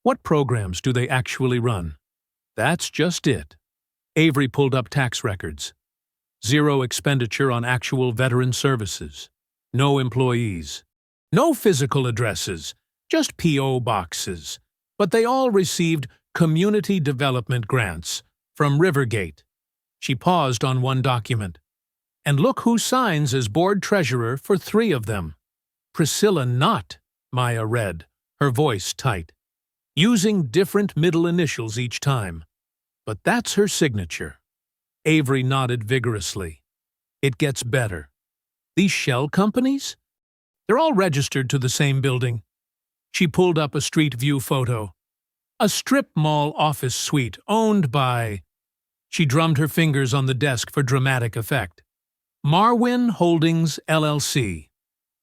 What programs do they actually run? That's just it. Avery pulled up tax records. 0 expenditure on actual veteran services. No employees. No physical addresses, just P.O. boxes. But they all received community development grants from Rivergate. She paused on one document. And look who signs as board treasurer for 3 of them. Priscilla Knott, Maya read, her voice tight, using different middle initials each time. But that's her signature. Avery nodded vigorously. It gets better. These shell companies? They're all registered to the same building. She pulled up a street view photo. A strip mall office suite owned by... She drummed her fingers on the desk for dramatic effect. Marwin Holdings, LLC.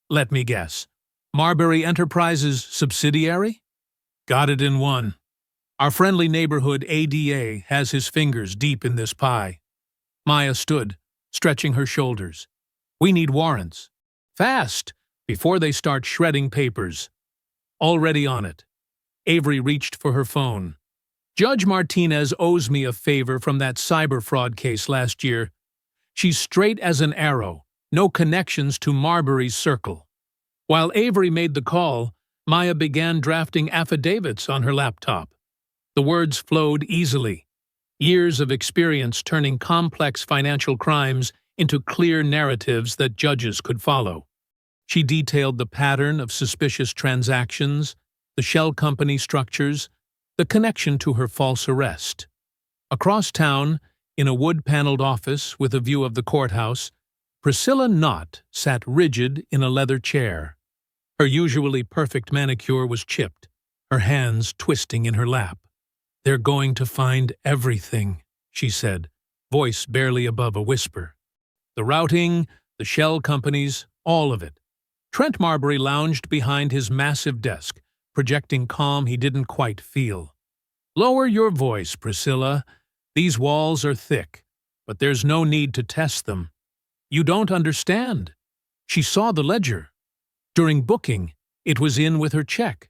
Let me guess. Marbury Enterprises subsidiary? Got it in one. Our friendly neighborhood ADA has his fingers deep in this pie. Maya stood, stretching her shoulders. We need warrants. Fast, before they start shredding papers. Already on it. Avery reached for her phone. Judge Martinez owes me a favor from that cyber fraud case last year. She's straight as an arrow, no connections to Marbury's circle. While Avery made the call, Maya began drafting affidavits on her laptop. The words flowed easily. Years of experience turning complex financial crimes into clear narratives that judges could follow. She detailed the pattern of suspicious transactions, the shell company structures, the connection to her false arrest. Across town, in a wood-paneled office with a view of the courthouse, Priscilla Knott sat rigid in a leather chair. Her usually perfect manicure was chipped, her hands twisting in her lap. They're going to find everything, she said, voice barely above a whisper. The routing, the shell companies, all of it. Trent Marbury lounged behind his massive desk, projecting calm he didn't quite feel. Lower your voice, Priscilla. These walls are thick, but there's no need to test them. You don't understand. She saw the ledger. During booking, it was in with her check.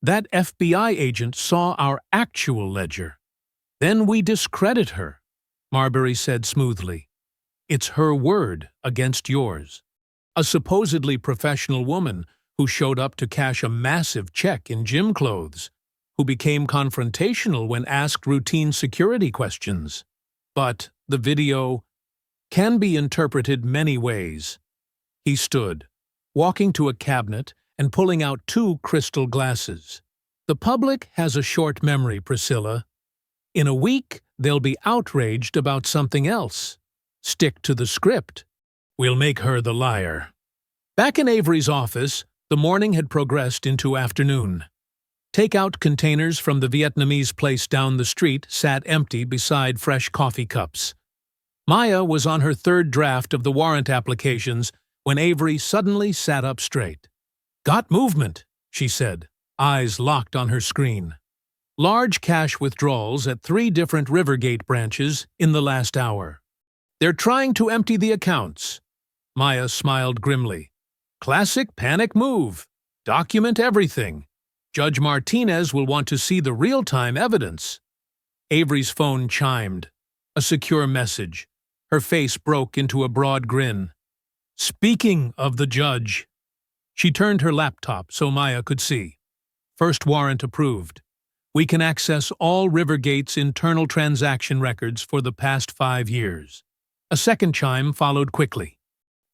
That FBI agent saw our actual ledger. Then we discredit her, Marbury said smoothly. It's her word against yours. A supposedly professional woman who showed up to cash a massive check in gym clothes, who became confrontational when asked routine security questions. But the video can be interpreted many ways. He stood, walking to a cabinet and pulling out 2 crystal glasses. The public has a short memory, Priscilla. In a week, they'll be outraged about something else. Stick to the script. We'll make her the liar. Back in Avery's office, the morning had progressed into afternoon. Takeout containers from the Vietnamese place down the street sat empty beside fresh coffee cups. Maya was on her 3rd draft of the warrant applications when Avery suddenly sat up straight. Got movement, she said, eyes locked on her screen. Large cash withdrawals at 3 different Rivergate branches in the last hour. They're trying to empty the accounts. Maya smiled grimly. Classic panic move. Document everything. Judge Martinez will want to see the real-time evidence. Avery's phone chimed. A secure message. Her face broke into a broad grin. Speaking of the judge. She turned her laptop so Maya could see. First warrant approved. We can access all Rivergate's internal transaction records for the past 5 years. A second chime followed quickly.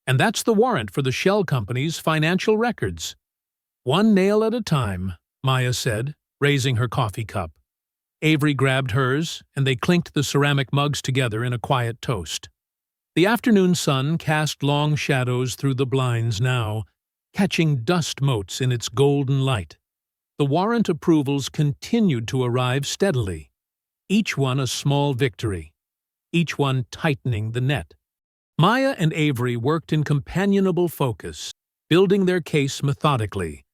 And that's the warrant for the shell company's financial records. One nail at a time, Maya said, raising her coffee cup. Avery grabbed hers, and they clinked the ceramic mugs together in a quiet toast. The afternoon sun cast long shadows through the blinds now, catching dust motes in its golden light. The warrant approvals continued to arrive steadily, each one a small victory, each one tightening the net. Maya and Avery worked in companionable focus, building their case methodically,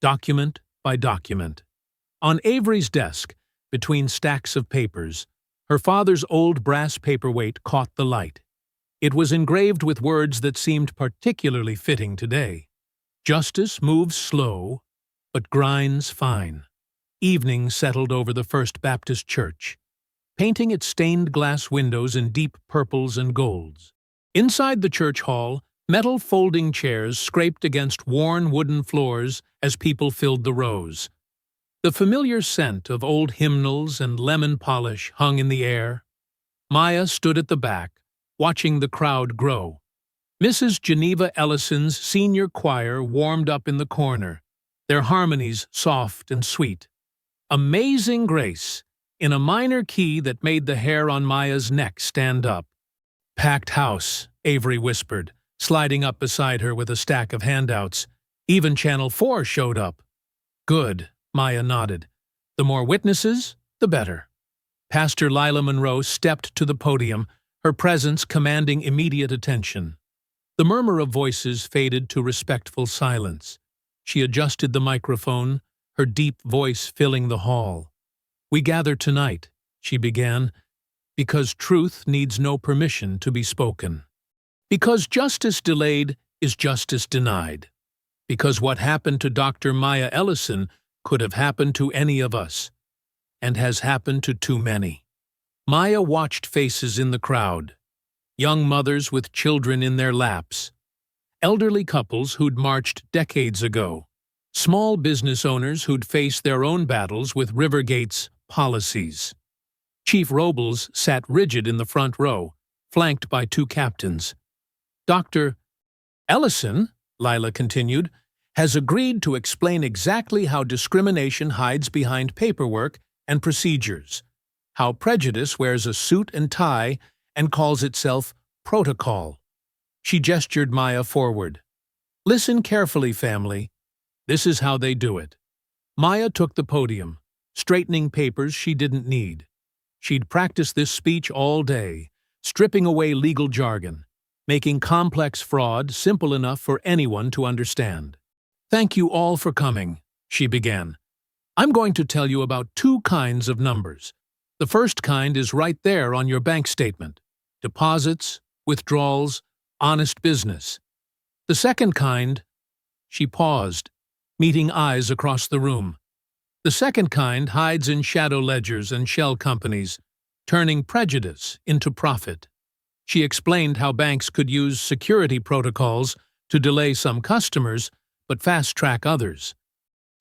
document by document. On Avery's desk, between stacks of papers, her father's old brass paperweight caught the light. It was engraved with words that seemed particularly fitting today. Justice moves slow, but grinds fine. Evening settled over the First Baptist Church, painting its stained glass windows in deep purples and golds. Inside the church hall, metal folding chairs scraped against worn wooden floors as people filled the rows. The familiar scent of old hymnals and lemon polish hung in the air. Maya stood at the back, watching the crowd grow. Mrs. Geneva Ellison's senior choir warmed up in the corner, their harmonies soft and sweet. Amazing Grace, in a minor key that made the hair on Maya's neck stand up. Packed house, Avery whispered, sliding up beside her with a stack of handouts. Even Channel 4 showed up. Good, Maya nodded. The more witnesses, the better. Pastor Lila Monroe stepped to the podium, her presence commanding immediate attention. The murmur of voices faded to respectful silence. She adjusted the microphone, her deep voice filling the hall. "We gather tonight," she began, "because truth needs no permission to be spoken. Because justice delayed is justice denied. Because what happened to Dr. Maya Ellison could have happened to any of us, and has happened to too many." Maya watched faces in the crowd. Young mothers with children in their laps. Elderly couples who'd marched decades ago. Small business owners who'd faced their own battles with Rivergate's policies. Chief Robles sat rigid in the front row, flanked by two captains. "Dr. Ellison," Lila continued, "has agreed to explain exactly how discrimination hides behind paperwork and procedures, how prejudice wears a suit and tie and calls itself protocol." She gestured Maya forward. "Listen carefully, family. This is how they do it." Maya took the podium, straightening papers she didn't need. She'd practiced this speech all day, stripping away legal jargon, making complex fraud simple enough for anyone to understand. "Thank you all for coming," she began. "I'm going to tell you about two kinds of numbers. The first kind is right there on your bank statement. Deposits, withdrawals, honest business. The second kind—" She paused, meeting eyes across the room. "The second kind hides in shadow ledgers and shell companies, turning prejudice into profit." She explained how banks could use security protocols to delay some customers but fast-track others.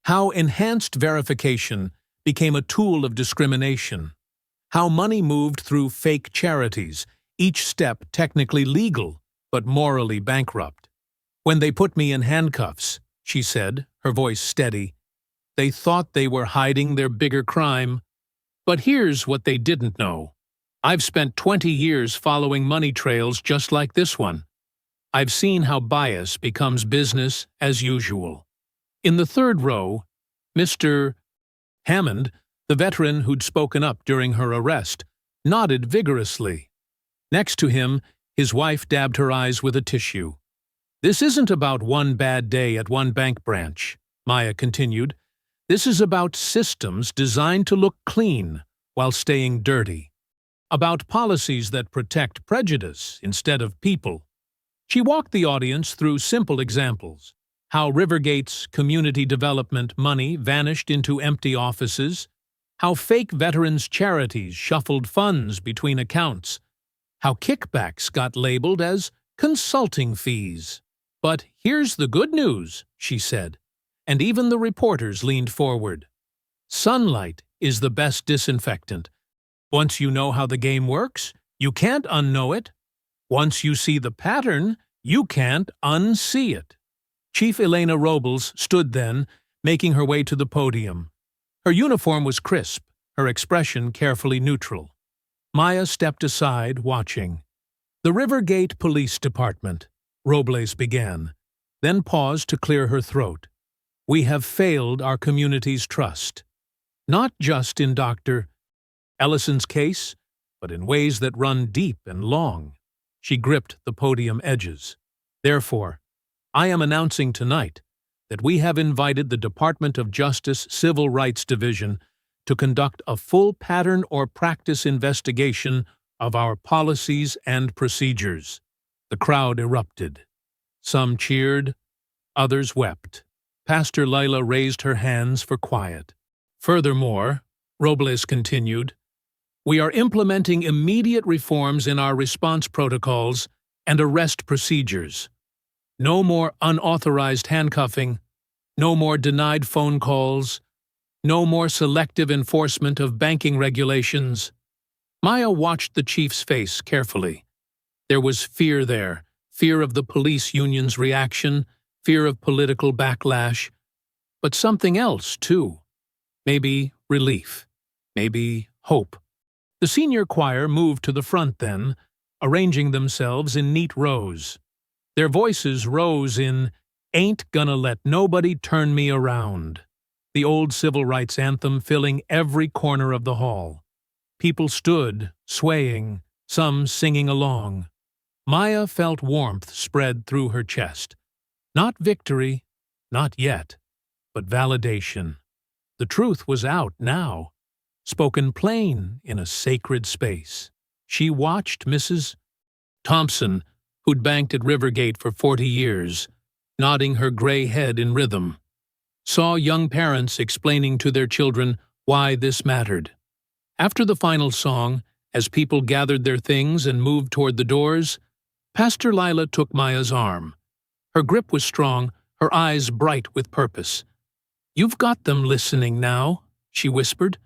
How enhanced verification became a tool of discrimination. How money moved through fake charities, each step technically legal but morally bankrupt. "When they put me in handcuffs," she said, her voice steady, "they thought they were hiding their bigger crime. But here's what they didn't know. I've spent 20 years following money trails just like this one. I've seen how bias becomes business as usual." In the third row, Mr. Hammond, the veteran who'd spoken up during her arrest, nodded vigorously. Next to him, his wife dabbed her eyes with a tissue. "This isn't about one bad day at one bank branch," Maya continued. "This is about systems designed to look clean while staying dirty. About policies that protect prejudice instead of people." She walked the audience through simple examples. How Rivergate's community development money vanished into empty offices. How fake veterans' charities shuffled funds between accounts. How kickbacks got labeled as consulting fees. "But here's the good news," she said, and even the reporters leaned forward. "Sunlight is the best disinfectant. Once you know how the game works, you can't unknow it. Once you see the pattern, you can't unsee it." Chief Elena Robles stood then, making her way to the podium. Her uniform was crisp, her expression carefully neutral. Maya stepped aside, watching. "The Rivergate Police Department," Robles began, then paused to clear her throat. "We have failed our community's trust. Not just in Dr. Ellison's case, but in ways that run deep and long." She gripped the podium edges. "Therefore, I am announcing tonight that we have invited the Department of Justice Civil Rights Division to conduct a full pattern or practice investigation of our policies and procedures." The crowd erupted. Some cheered, others wept. Pastor Lila raised her hands for quiet. "Furthermore," Robles continued, "we are implementing immediate reforms in our response protocols and arrest procedures. No more unauthorized handcuffing, no more denied phone calls, no more selective enforcement of banking regulations." Maya watched the chief's face carefully. There was fear there, fear of the police union's reaction, fear of political backlash, but something else, too. Maybe relief, maybe hope. The senior choir moved to the front then, arranging themselves in neat rows. Their voices rose in "Ain't Gonna Let Nobody Turn Me Around," the old civil rights anthem filling every corner of the hall. People stood, swaying, some singing along. Maya felt warmth spread through her chest. Not victory, not yet, but validation. The truth was out now, spoken plain in a sacred space. She watched Mrs. Thompson, who'd banked at Rivergate for 40 years, nodding her gray head in rhythm. Saw young parents explaining to their children why this mattered. After the final song, as people gathered their things and moved toward the doors, Pastor Lila took Maya's arm. Her grip was strong, her eyes bright with purpose. "You've got them listening now," she whispered.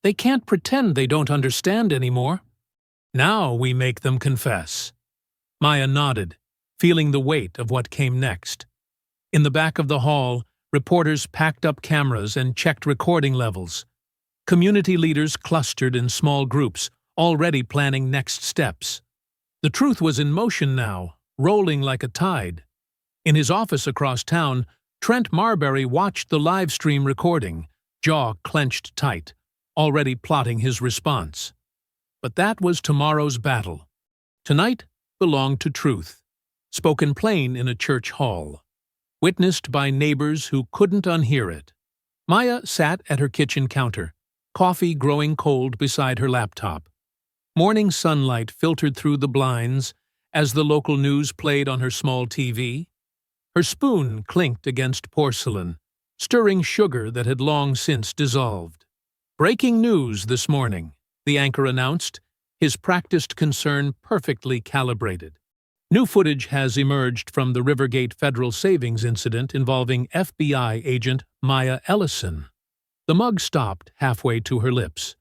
"They can't pretend they don't understand anymore. Now we make them confess." Maya nodded, feeling the weight of what came next. In the back of the hall, reporters packed up cameras and checked recording levels. Community leaders clustered in small groups, already planning next steps. The truth was in motion now, rolling like a tide. In his office across town, Trent Marbury watched the live stream recording, jaw clenched tight, already plotting his response. But that was tomorrow's battle. Tonight belonged to truth, spoken plain in a church hall, witnessed by neighbors who couldn't unhear it. Maya sat at her kitchen counter, coffee growing cold beside her laptop. Morning sunlight filtered through the blinds as the local news played on her small TV. Her spoon clinked against porcelain, stirring sugar that had long since dissolved. "Breaking news this morning," the anchor announced, his practiced concern perfectly calibrated. "New footage has emerged from the Rivergate Federal Savings incident involving FBI agent Maya Ellison." The mug stopped halfway to her lips.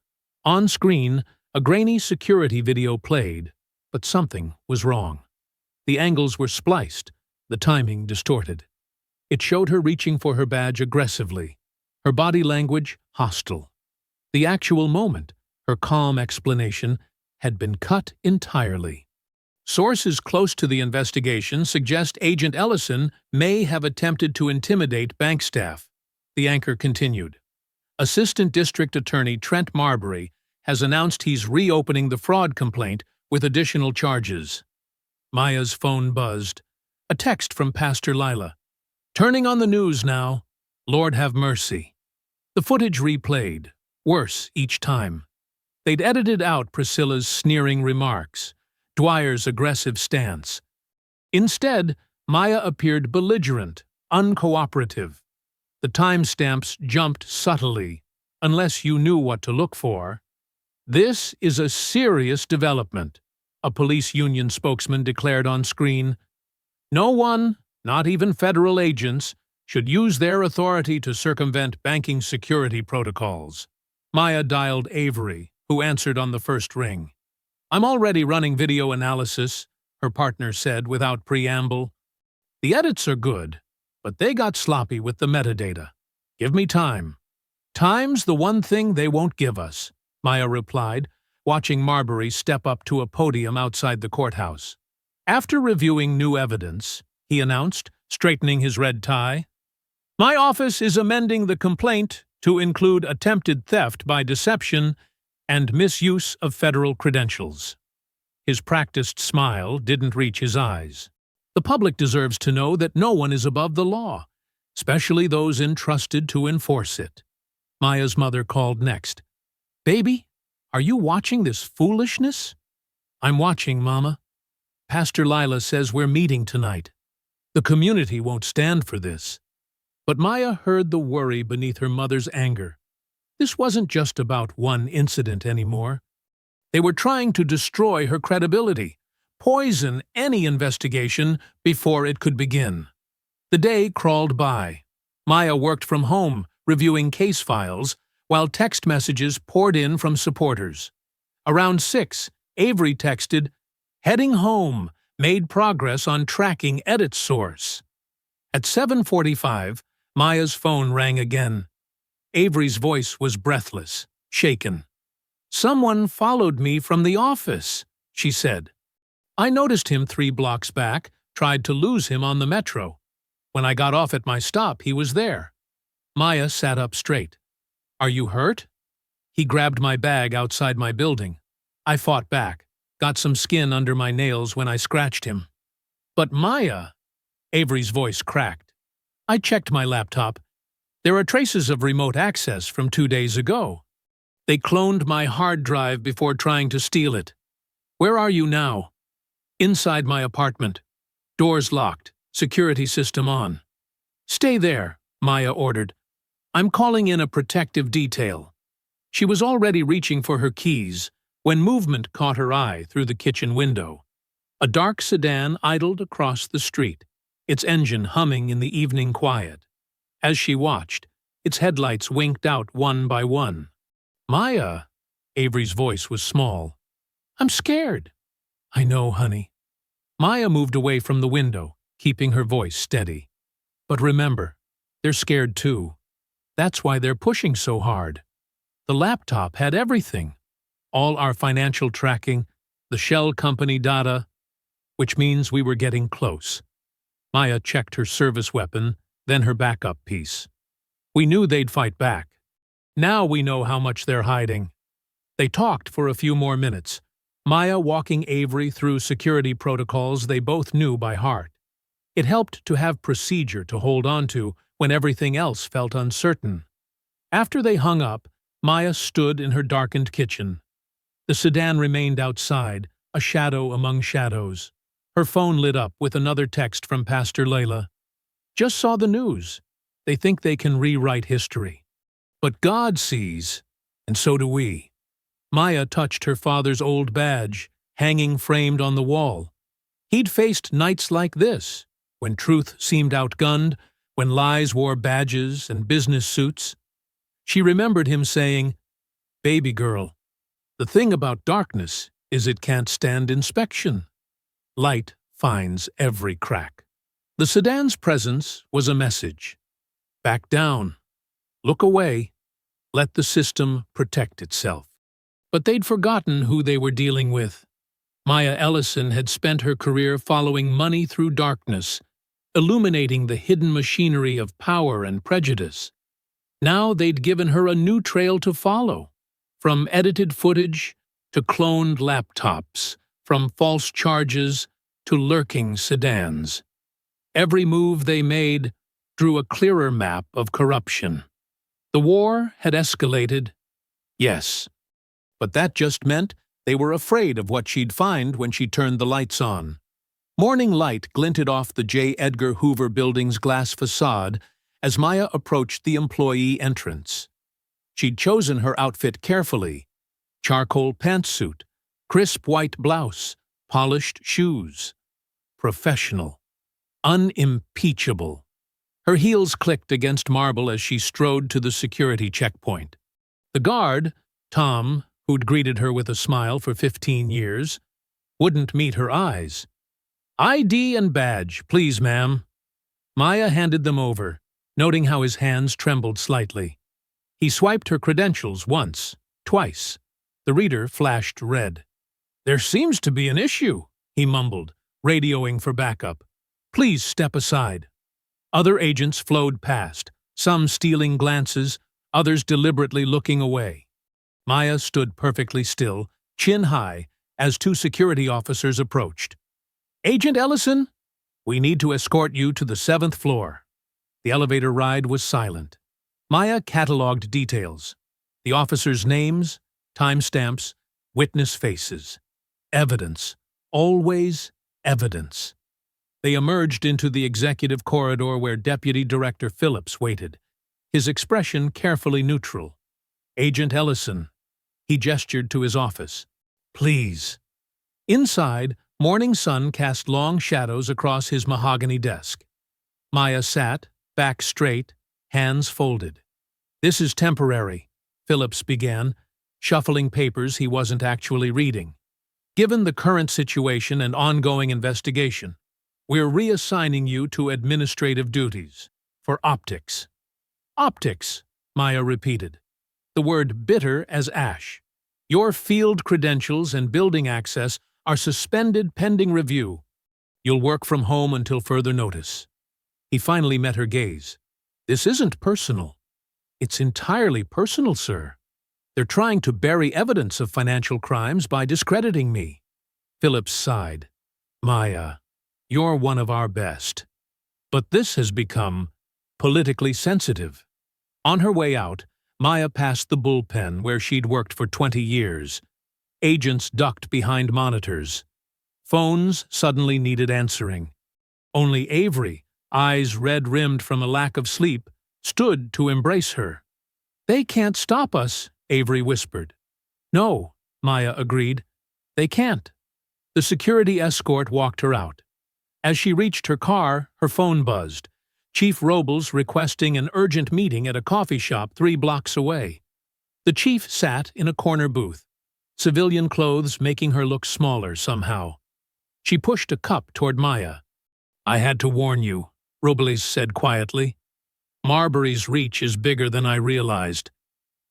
On screen, a grainy security video played, but something was wrong. The angles were spliced, the timing distorted. It showed her reaching for her badge aggressively, her body language hostile. The actual moment, her calm explanation, had been cut entirely. "Sources close to the investigation suggest Agent Ellison may have attempted to intimidate bank staff," the anchor continued. "Assistant District Attorney Trent Marbury has announced he's reopening the fraud complaint with additional charges." Maya's phone buzzed. A text from Pastor Lila. "Turning on the news now. Lord have mercy." The footage replayed, worse each time. They'd edited out Priscilla's sneering remarks, Dwyer's aggressive stance. Instead, Maya appeared belligerent, uncooperative. The timestamps jumped subtly, unless you knew what to look for. "This is a serious development," a police union spokesman declared on screen. "No one, not even federal agents, should use their authority to circumvent banking security protocols." Maya dialed Avery, who answered on the first ring. "I'm already running video analysis," her partner said without preamble. "The edits are good, but they got sloppy with the metadata. Give me time." Time's the one thing they won't give us, Maya replied, watching Marbury step up to a podium outside the courthouse. After reviewing new evidence, he announced, straightening his red tie, "My office is amending the complaint to include attempted theft by deception and misuse of federal credentials." His practiced smile didn't reach his eyes. The public deserves to know that no one is above the law, especially those entrusted to enforce it. Maya's mother called next. "Baby, are you watching this foolishness?" "I'm watching, Mama. Pastor Lila says we're meeting tonight. The community won't stand for this." But Maya heard the worry beneath her mother's anger. This wasn't just about one incident anymore. They were trying to destroy her credibility, poison any investigation before it could begin. The day crawled by. Maya worked from home, reviewing case files, while text messages poured in from supporters. Around 6, Avery texted, "Heading home, made progress on tracking edit source." At 7:45, Maya's phone rang again. Avery's voice was breathless, shaken. "Someone followed me from the office," she said. "I noticed him 3 blocks back, tried to lose him on the metro. When I got off at my stop, he was there." Maya sat up straight. "Are you hurt?" "He grabbed my bag outside my building. I fought back, got some skin under my nails when I scratched him." "But Maya," Avery's voice cracked. "I checked my laptop. There are traces of remote access from 2 days ago. They cloned my hard drive before trying to steal it. Where are you now?" "Inside my apartment. Doors locked, security system on." "Stay there," Maya ordered. "I'm calling in a protective detail." She was already reaching for her keys when movement caught her eye through the kitchen window. A dark sedan idled across the street, its engine humming in the evening quiet. As she watched, its headlights winked out one by one. "Maya," Avery's voice was small. "I'm scared." "I know, honey." Maya moved away from the window, keeping her voice steady. "But remember, they're scared too. That's why they're pushing so hard. The laptop had everything. All our financial tracking, the shell company data, which means we were getting close." Maya checked her service weapon, then her backup piece. "We knew they'd fight back. Now we know how much they're hiding." They talked for a few more minutes, Maya walking Avery through security protocols they both knew by heart. It helped to have procedure to hold on to when everything else felt uncertain. After they hung up, Maya stood in her darkened kitchen. The sedan remained outside, a shadow among shadows. Her phone lit up with another text from Pastor Layla. "Just saw the news. They think they can rewrite history. But God sees, and so do we." Maya touched her father's old badge, hanging framed on the wall. He'd faced nights like this, when truth seemed outgunned, when lies wore badges and business suits. She remembered him saying, "Baby girl, the thing about darkness is it can't stand inspection. Light finds every crack." The sedan's presence was a message. Back down. Look away. Let the system protect itself. But they'd forgotten who they were dealing with. Maya Ellison had spent her career following money through darkness, illuminating the hidden machinery of power and prejudice. Now they'd given her a new trail to follow, from edited footage to cloned laptops, from false charges to lurking sedans. Every move they made drew a clearer map of corruption. The war had escalated, yes, but that just meant they were afraid of what she'd find when she turned the lights on. Morning light glinted off the J. Edgar Hoover building's glass facade as Maya approached the employee entrance. She'd chosen her outfit carefully: charcoal pantsuit, crisp white blouse, polished shoes. Professional. Unimpeachable. Her heels clicked against marble as she strode to the security checkpoint. The guard, Tom, who'd greeted her with a smile for 15 years, wouldn't meet her eyes. "ID and badge, please, ma'am." Maya handed them over, noting how his hands trembled slightly. He swiped her credentials once, twice. The reader flashed red. "There seems to be an issue," he mumbled, radioing for backup. "Please step aside." Other agents flowed past, some stealing glances, others deliberately looking away. Maya stood perfectly still, chin high, as two security officers approached. "Agent Ellison, we need to escort you to the 7th floor." The elevator ride was silent. Maya catalogued details. The officers' names, timestamps, witness faces. Evidence. Always evidence. They emerged into the executive corridor where Deputy Director Phillips waited, his expression carefully neutral. "Agent Ellison." He gestured to his office. "Please." Inside, morning sun cast long shadows across his mahogany desk. Maya sat, back straight, hands folded. "This is temporary," Phillips began, shuffling papers he wasn't actually reading. "Given the current situation and ongoing investigation, we're reassigning you to administrative duties for optics." "Optics," Maya repeated, the word bitter as ash. "Your field credentials and building access are suspended pending review. You'll work from home until further notice." He finally met her gaze. "This isn't personal." "It's entirely personal, sir. They're trying to bury evidence of financial crimes by discrediting me." Phillips sighed. "Maya, you're one of our best. But this has become politically sensitive." On her way out, Maya passed the bullpen where she'd worked for 20 years. Agents ducked behind monitors. Phones suddenly needed answering. Only Avery, eyes red-rimmed from a lack of sleep, stood to embrace her. "They can't stop us," Avery whispered. "No," Maya agreed. "They can't." The security escort walked her out. As she reached her car, her phone buzzed. Chief Robles requesting an urgent meeting at a coffee shop 3 blocks away. The chief sat in a corner booth, civilian clothes making her look smaller somehow. She pushed a cup toward Maya. "I had to warn you," Robles said quietly. "Marbury's reach is bigger than I realized.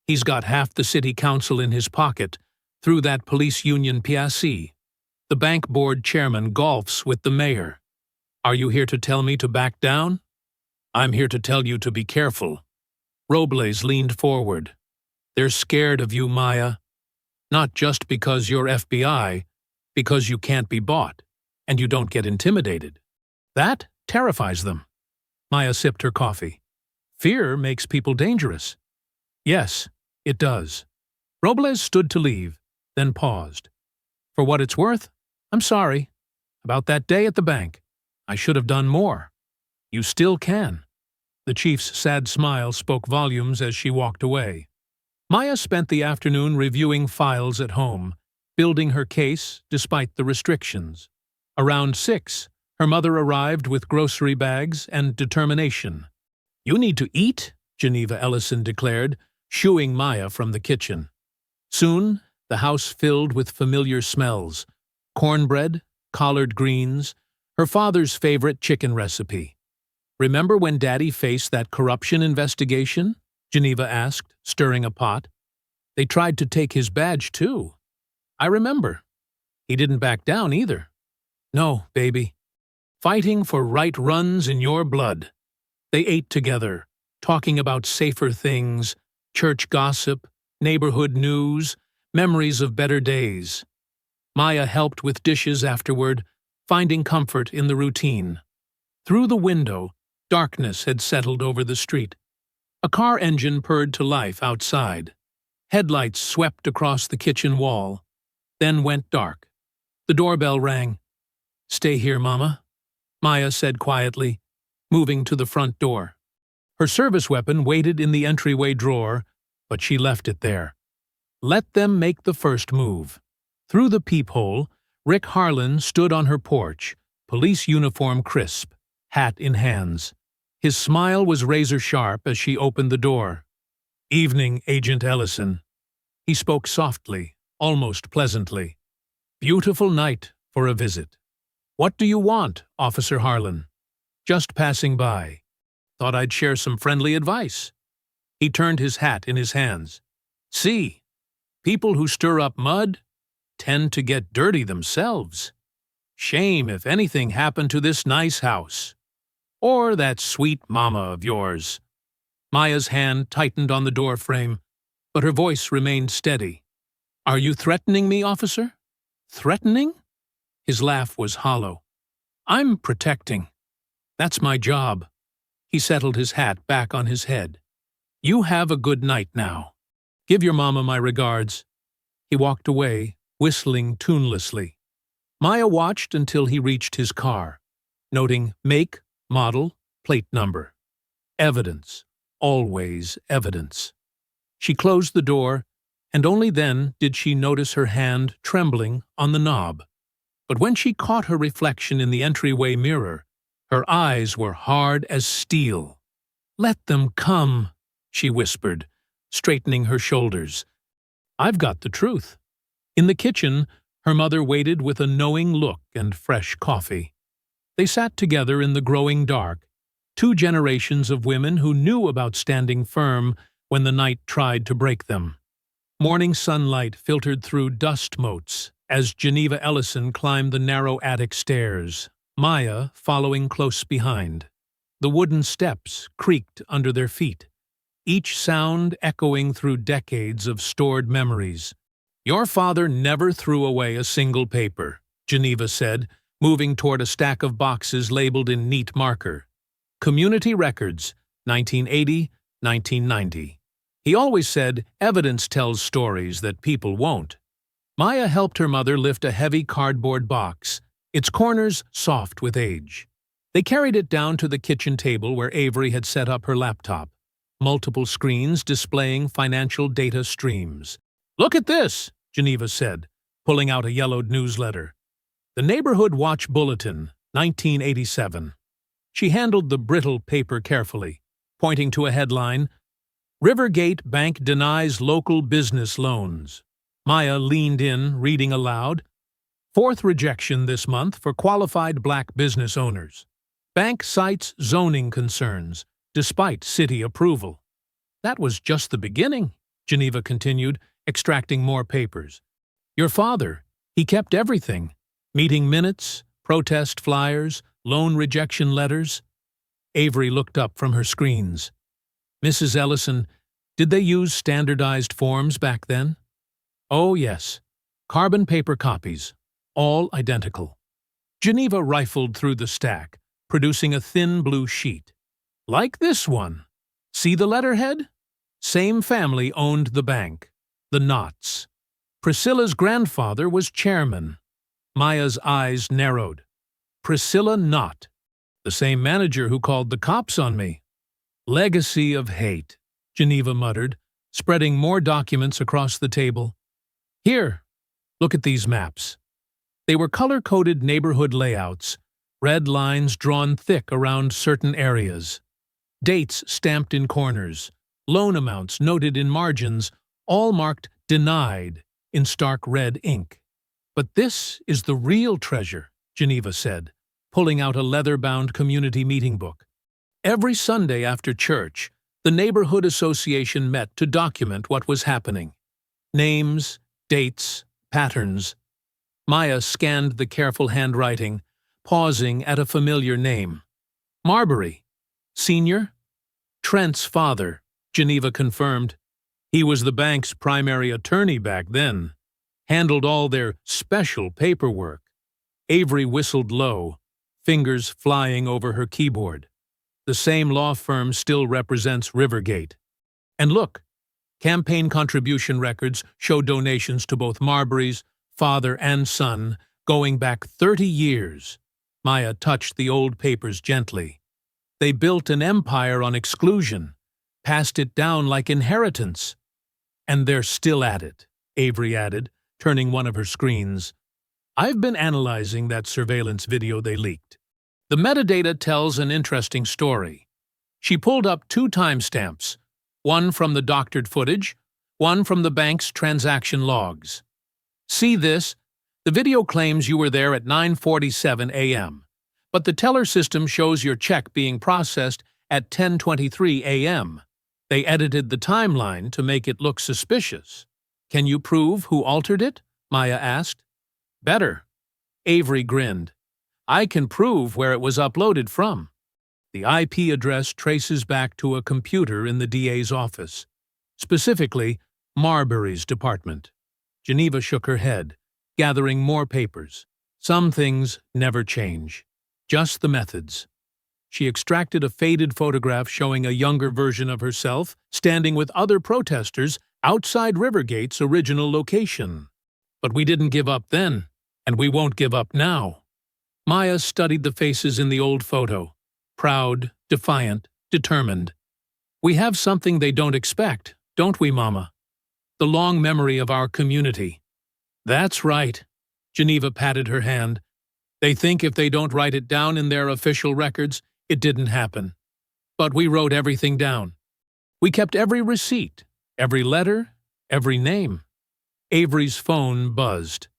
He's got half the city council in his pocket through that police union PSC. The bank board chairman golfs with the mayor. Are you here to tell me to back down?" "I'm here to tell you to be careful." Robles leaned forward. "They're scared of you, Maya. Not just because you're FBI, because you can't be bought, and you don't get intimidated. That terrifies them." Maya sipped her coffee. "Fear makes people dangerous." "Yes, it does." Robles stood to leave, then paused. "For what it's worth, I'm sorry. About that day at the bank. I should have done more." "You still can." The chief's sad smile spoke volumes as she walked away. Maya spent the afternoon reviewing files at home, building her case despite the restrictions. Around 6, her mother arrived with grocery bags and determination. "You need to eat," Geneva Ellison declared, shooing Maya from the kitchen. Soon, the house filled with familiar smells: cornbread, collard greens, her father's favorite chicken recipe. "Remember when Daddy faced that corruption investigation?" Geneva asked, stirring a pot. "They tried to take his badge, too." "I remember. He didn't back down, either." "No, baby. Fighting for right runs in your blood." They ate together, talking about safer things, church gossip, neighborhood news, memories of better days. Maya helped with dishes afterward, finding comfort in the routine. Through the window, darkness had settled over the street. A car engine purred to life outside. Headlights swept across the kitchen wall, then went dark. The doorbell rang. "Stay here, Mama," Maya said quietly, moving to the front door. Her service weapon waited in the entryway drawer, but she left it there. Let them make the first move. Through the peephole, Rick Harlan stood on her porch, police uniform crisp, hat in hands. His smile was razor-sharp as she opened the door. "Evening, Agent Ellison." He spoke softly, almost pleasantly. "Beautiful night for a visit." "What do you want, Officer Harlan?" "Just passing by. Thought I'd share some friendly advice." He turned his hat in his hands. See, people who stir up mud tend to get dirty themselves. Shame if anything happened to this nice house. Or that sweet mama of yours. Maya's hand tightened on the door frame, but her voice remained steady. Are you threatening me, officer? Threatening? His laugh was hollow. I'm protecting. That's my job. He settled his hat back on his head. You have a good night now. Give your mama my regards. He walked away, whistling tunelessly. Maya watched until he reached his car, noting make, model, plate number. Evidence. Always evidence. She closed the door, and only then did she notice her hand trembling on the knob. But when she caught her reflection in the entryway mirror, her eyes were hard as steel. Let them come, she whispered, straightening her shoulders. I've got the truth. In the kitchen, her mother waited with a knowing look and fresh coffee. They sat together in the growing dark, two generations of women who knew about standing firm when the night tried to break them. Morning sunlight filtered through dust motes as Geneva Ellison climbed the narrow attic stairs, Maya following close behind. The wooden steps creaked under their feet, each sound echoing through decades of stored memories. Your father never threw away a single paper, Geneva said, moving toward a stack of boxes labeled in neat marker. Community Records, 1980, 1990. He always said, evidence tells stories that people won't. Maya helped her mother lift a heavy cardboard box, its corners soft with age. They carried it down to the kitchen table where Avery had set up her laptop, multiple screens displaying financial data streams. Look at this, Geneva said, pulling out a yellowed newsletter. The Neighborhood Watch Bulletin, 1987. She handled the brittle paper carefully, pointing to a headline, Rivergate Bank Denies Local Business Loans. Maya leaned in, reading aloud. Fourth rejection this month for qualified black business owners. Bank cites zoning concerns, despite city approval. That was just the beginning, Geneva continued, extracting more papers. Your father, he kept everything. Meeting minutes, protest flyers, loan rejection letters. Avery looked up from her screens. Mrs. Ellison, did they use standardized forms back then? Oh, yes. Carbon paper copies, all identical. Geneva rifled through the stack, producing a thin blue sheet. Like this one. See the letterhead? Same family owned the bank, the Knotts. Priscilla's grandfather was chairman. Maya's eyes narrowed. Priscilla Knott, the same manager who called the cops on me. Legacy of hate, Geneva muttered, spreading more documents across the table. Here, look at these maps. They were color-coded neighborhood layouts, red lines drawn thick around certain areas. Dates stamped in corners, loan amounts noted in margins, all marked denied in stark red ink. But this is the real treasure, Geneva said, pulling out a leather-bound community meeting book. Every Sunday after church, the neighborhood association met to document what was happening. Names, dates, patterns. Maya scanned the careful handwriting, pausing at a familiar name. Marbury. Senior? Trent's father, Geneva confirmed. He was the bank's primary attorney back then. Handled all their special paperwork. Avery whistled low, fingers flying over her keyboard. The same law firm still represents Rivergate. And look, campaign contribution records show donations to both Marbury's father and son going back 30 years. Maya touched the old papers gently. They built an empire on exclusion, passed it down like inheritance. And they're still at it, Avery added, turning one of her screens. I've been analyzing that surveillance video they leaked. The metadata tells an interesting story. She pulled up 2 timestamps, one from the doctored footage, one from the bank's transaction logs. See this? The video claims you were there at 9:47 a.m., but the teller system shows your check being processed at 10:23 a.m. They edited the timeline to make it look suspicious. Can you prove who altered it? Maya asked. Better. Avery grinned. I can prove where it was uploaded from. The IP address traces back to a computer in the DA's office, specifically Marbury's department. Geneva shook her head, gathering more papers. Some things never change, just the methods. She extracted a faded photograph showing a younger version of herself standing with other protesters outside Rivergate's original location. But we didn't give up then, and we won't give up now. Maya studied the faces in the old photo. Proud, defiant, determined. We have something they don't expect, don't we, Mama? The long memory of our community. That's right. Geneva patted her hand. They think if they don't write it down in their official records, it didn't happen. But we wrote everything down. We kept every receipt, every letter, every name. Avery's phone buzzed.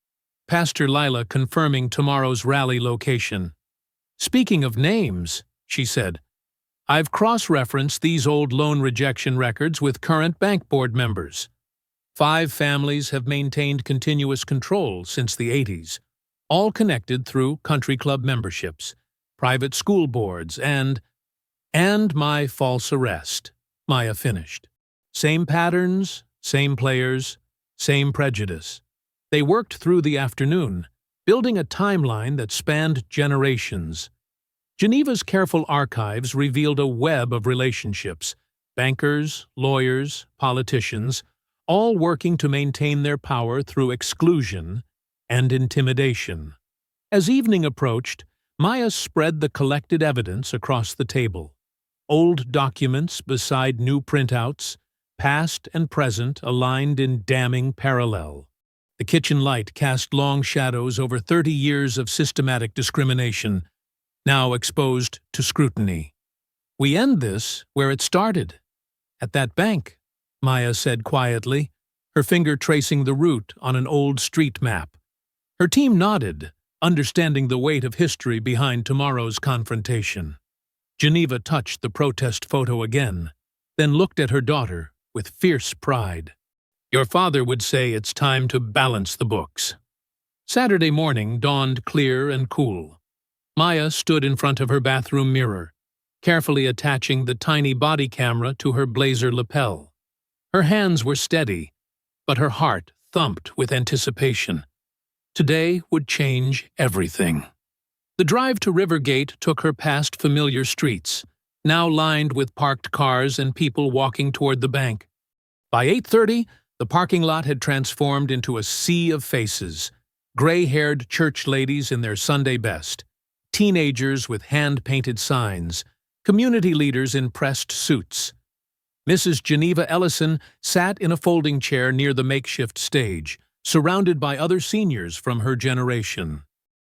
Pastor Lila confirming tomorrow's rally location. Speaking of names, she said, I've cross-referenced these old loan rejection records with current bank board members. 5 families have maintained continuous control since the 80s, all connected through country club memberships, private school boards, and my false arrest, Maya finished. Same patterns, same players, same prejudice. They worked through the afternoon, building a timeline that spanned generations. Geneva's careful archives revealed a web of relationships, bankers, lawyers, politicians, all working to maintain their power through exclusion and intimidation. As evening approached, Maya spread the collected evidence across the table. Old documents beside new printouts, past and present aligned in damning parallel. The kitchen light cast long shadows over 30 years of systematic discrimination, now exposed to scrutiny. We end this where it started, at that bank, Maya said quietly, her finger tracing the route on an old street map. Her team nodded, understanding the weight of history behind tomorrow's confrontation. Geneva touched the protest photo again, then looked at her daughter with fierce pride. Your father would say it's time to balance the books. Saturday morning dawned clear and cool. Maya stood in front of her bathroom mirror, carefully attaching the tiny body camera to her blazer lapel. Her hands were steady, but her heart thumped with anticipation. Today would change everything. The drive to Rivergate took her past familiar streets, now lined with parked cars and people walking toward the bank. By 8:30, the parking lot had transformed into a sea of faces, gray-haired church ladies in their Sunday best, teenagers with hand-painted signs, community leaders in pressed suits. Mrs. Geneva Ellison sat in a folding chair near the makeshift stage, surrounded by other seniors from her generation.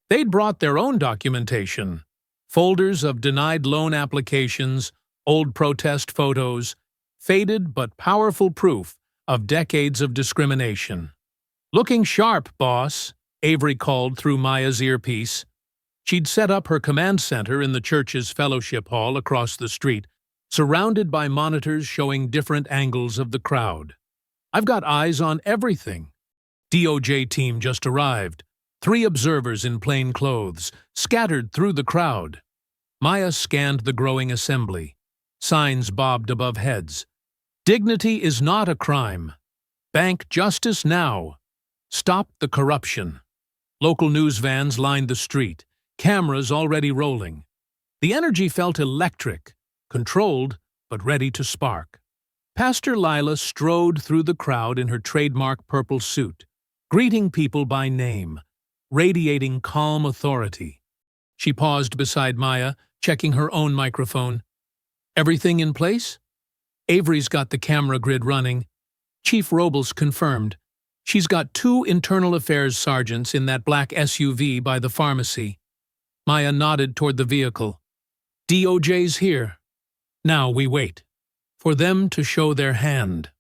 They'd brought their own documentation, folders of denied loan applications, old protest photos, faded but powerful proof of decades of discrimination. Looking sharp, boss, Avery called through Maya's earpiece. She'd set up her command center in the church's fellowship hall across the street, surrounded by monitors showing different angles of the crowd. I've got eyes on everything. DOJ team just arrived. 3 observers in plain clothes, scattered through the crowd. Maya scanned the growing assembly. Signs bobbed above heads. Dignity is not a crime. Bank justice now. Stop the corruption. Local news vans lined the street, cameras already rolling. The energy felt electric, controlled but ready to spark. Pastor Lila strode through the crowd in her trademark purple suit, greeting people by name, radiating calm authority. She paused beside Maya, checking her own microphone. Everything in place? Avery's got the camera grid running. Chief Robles confirmed. She's got 2 internal affairs sergeants in that black SUV by the pharmacy. Maya nodded toward the vehicle. DOJ's here. Now we wait. For them to show their hand,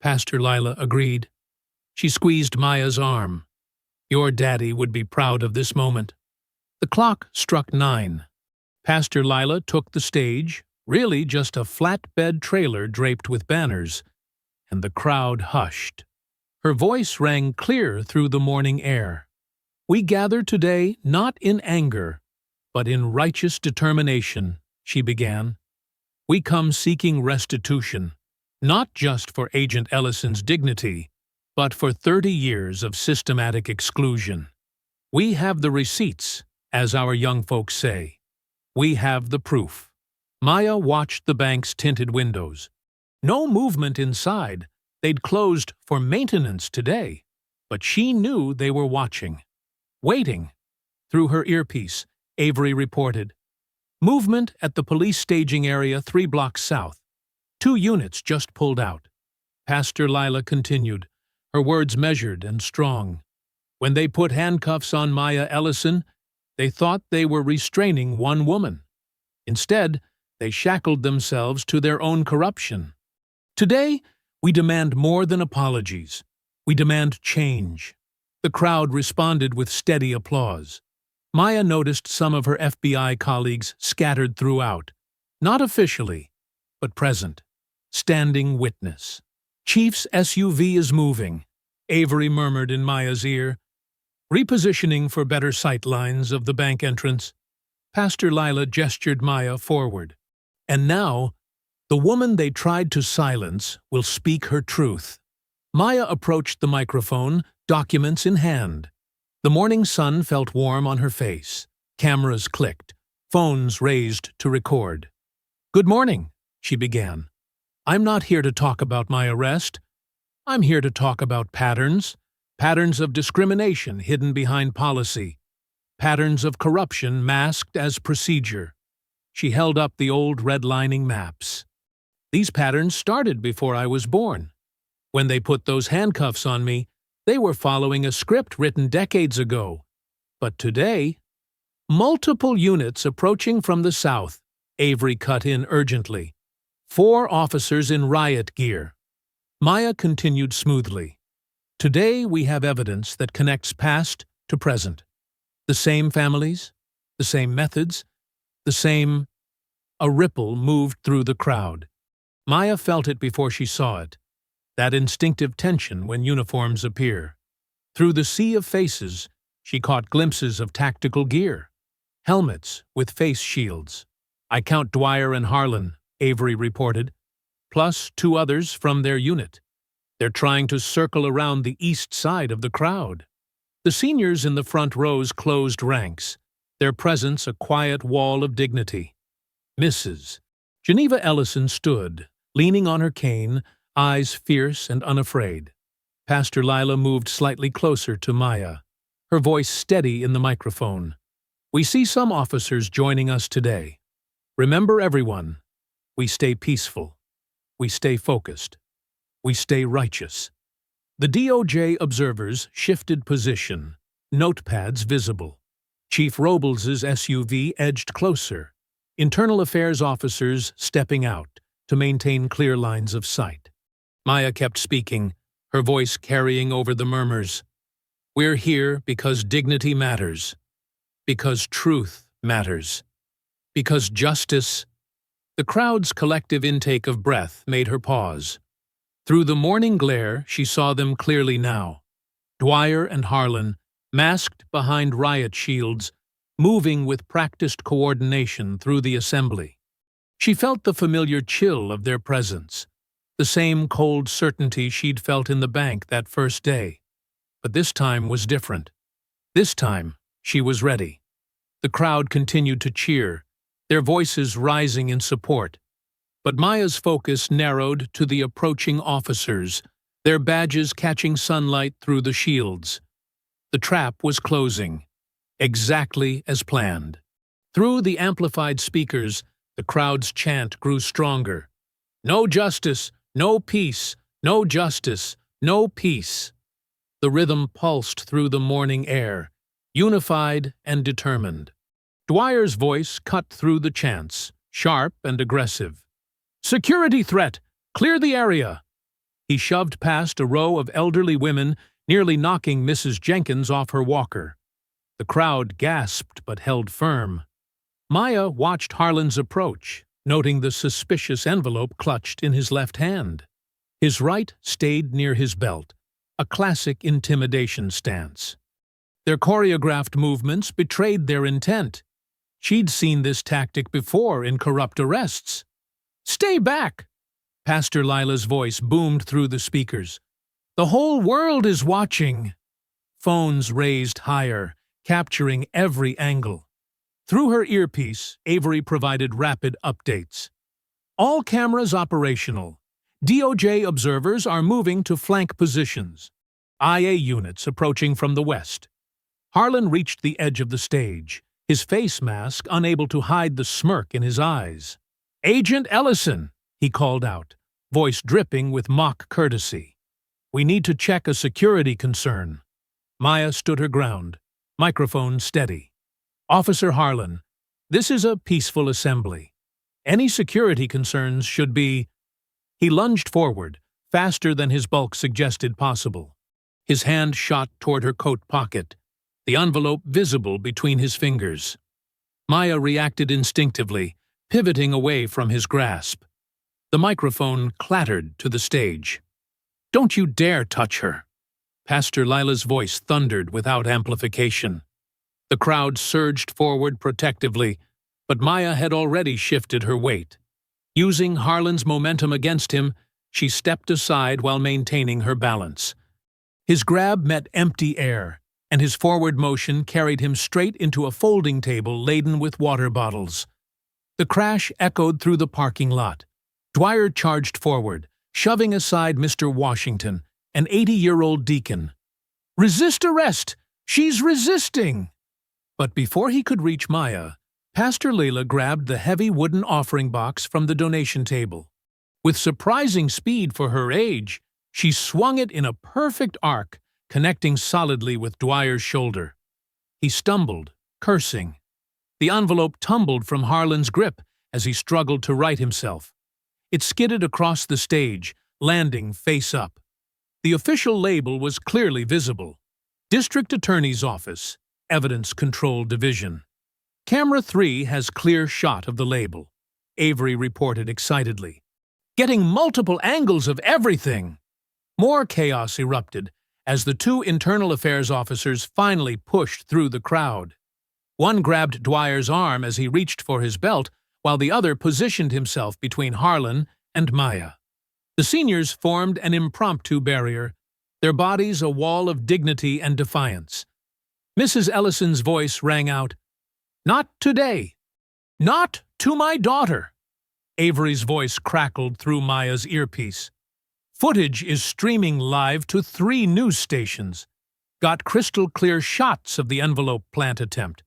Pastor Lila agreed. She squeezed Maya's arm. Your daddy would be proud of this moment. The clock struck 9. Pastor Lila took the stage, Really just a flatbed trailer draped with banners, and the crowd hushed. Her voice rang clear through the morning air. "We gather today not in anger, but in righteous determination," she began. "We come seeking restitution, not just for Agent Ellison's dignity, but for 30 years of systematic exclusion. We have the receipts, as our young folks say. We have the proof." Maya watched the bank's tinted windows. No movement inside. They'd closed for maintenance today, but she knew they were watching. Waiting. Through her earpiece, Avery reported, "Movement at the police staging area 3 blocks south. 2 units just pulled out." Pastor Lila continued, her words measured and strong. "When they put handcuffs on Maya Ellison, they thought they were restraining one woman. Instead, they shackled themselves to their own corruption. Today, we demand more than apologies. We demand change." The crowd responded with steady applause. Maya noticed some of her FBI colleagues scattered throughout, not officially, but present, standing witness. "Chief's SUV is moving," Avery murmured in Maya's ear, "repositioning for better sight lines of the bank entrance." Pastor Lila gestured Maya forward. "And now, the woman they tried to silence will speak her truth." Maya approached the microphone, documents in hand. The morning sun felt warm on her face. Cameras clicked, phones raised to record. "Good morning," she began. "I'm not here to talk about my arrest. I'm here to talk about patterns of discrimination hidden behind policy, patterns of corruption masked as procedure." She held up the old redlining maps. "These patterns started before I was born. When they put those handcuffs on me, they were following a script written decades ago. But today, multiple units approaching from the south," Avery cut in urgently. 4 officers in riot gear. Maya continued smoothly. "Today we have evidence that connects past to present. The same families, the same methods, the same—" A ripple moved through the crowd. Maya felt it before she saw it, that instinctive tension when uniforms appear. Through the sea of faces, she caught glimpses of tactical gear, helmets with face shields. "I count Dwyer and Harlan," Avery reported, "plus 2 others from their unit. They're trying to circle around the east side of the crowd." The seniors in the front rows closed ranks, their presence a quiet wall of dignity. Mrs. Geneva Ellison stood, leaning on her cane, eyes fierce and unafraid. Pastor Lila moved slightly closer to Maya, her voice steady in the microphone. "We see some officers joining us today. Remember, everyone, we stay peaceful. We stay focused. We stay righteous." The DOJ observers shifted position, notepads visible. Chief Robles' SUV edged closer, internal affairs officers stepping out to maintain clear lines of sight. Maya kept speaking, her voice carrying over the murmurs. "We're here because dignity matters, because truth matters, because justice—" The crowd's collective intake of breath made her pause. Through the morning glare, she saw them clearly now. Dwyer and Harlan, masked behind riot shields, moving with practiced coordination through the assembly. She felt the familiar chill of their presence, the same cold certainty she'd felt in the bank that first day. But this time was different. This time, she was ready. The crowd continued to cheer, their voices rising in support. But Maya's focus narrowed to the approaching officers, their badges catching sunlight through the shields. The trap was closing, exactly as planned. Through the amplified speakers, the crowd's chant grew stronger. "No justice, no peace, no justice, no peace." The rhythm pulsed through the morning air, unified and determined. Dwyer's voice cut through the chants, sharp and aggressive. "Security threat! Clear the area!" He shoved past a row of elderly women, nearly knocking Mrs. Jenkins off her walker. The crowd gasped but held firm. Maya watched Harlan's approach, noting the suspicious envelope clutched in his left hand. His right stayed near his belt, a classic intimidation stance. Their choreographed movements betrayed their intent. She'd seen this tactic before in corrupt arrests. "Stay back!" Pastor Lila's voice boomed through the speakers. "The whole world is watching." Phones raised higher, capturing every angle. Through her earpiece, Avery provided rapid updates. "All cameras operational. DOJ observers are moving to flank positions. IA units approaching from the west." Harlan reached the edge of the stage, his face mask unable to hide the smirk in his eyes. "Agent Ellison," he called out, voice dripping with mock courtesy. "We need to check a security concern." Maya stood her ground, microphone steady. "Officer Harlan, this is a peaceful assembly. Any security concerns should be—" He lunged forward, faster than his bulk suggested possible. His hand shot toward her coat pocket, the envelope visible between his fingers. Maya reacted instinctively, pivoting away from his grasp. The microphone clattered to the stage. "Don't you dare touch her!" Pastor Lila's voice thundered without amplification. The crowd surged forward protectively, but Maya had already shifted her weight. Using Harlan's momentum against him, she stepped aside while maintaining her balance. His grab met empty air, and his forward motion carried him straight into a folding table laden with water bottles. The crash echoed through the parking lot. Dwyer charged forward, shoving aside Mr. Washington, an 80-year-old deacon. "Resist arrest! She's resisting!" But before he could reach Maya, Pastor Leila grabbed the heavy wooden offering box from the donation table. With surprising speed for her age, she swung it in a perfect arc, connecting solidly with Dwyer's shoulder. He stumbled, cursing. The envelope tumbled from Harlan's grip as he struggled to right himself. It skidded across the stage, landing face up. The official label was clearly visible. District Attorney's Office, Evidence Control Division. "Camera 3 has clear shot of the label," Avery reported excitedly. "Getting multiple angles of everything!" More chaos erupted as the two internal affairs officers finally pushed through the crowd. One grabbed Dwyer's arm as he reached for his belt, while the other positioned himself between Harlan and Maya. The seniors formed an impromptu barrier, their bodies a wall of dignity and defiance. Mrs. Ellison's voice rang out, "Not today! Not to my daughter!" Avery's voice crackled through Maya's earpiece. "Footage is streaming live to 3 news stations. Got crystal-clear shots of the envelope plant attempt.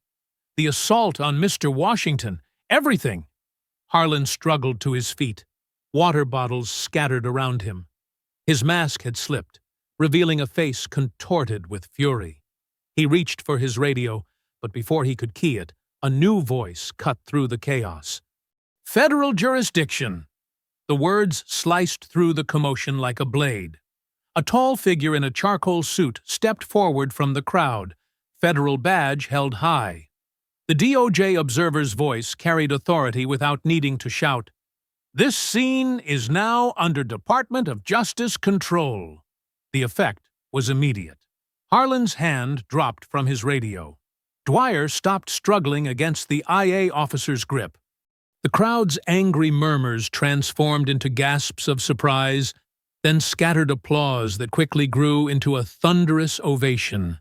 The assault on Mr. Washington. Everything." Harlan struggled to his feet. Water bottles scattered around him. His mask had slipped, revealing a face contorted with fury. He reached for his radio, but before he could key it, a new voice cut through the chaos. "Federal jurisdiction!" The words sliced through the commotion like a blade. A tall figure in a charcoal suit stepped forward from the crowd, federal badge held high. The DOJ observer's voice carried authority without needing to shout. "This scene is now under Department of Justice control." The effect was immediate. Harlan's hand dropped from his radio. Dwyer stopped struggling against the IA officer's grip. The crowd's angry murmurs transformed into gasps of surprise, then scattered applause that quickly grew into a thunderous ovation.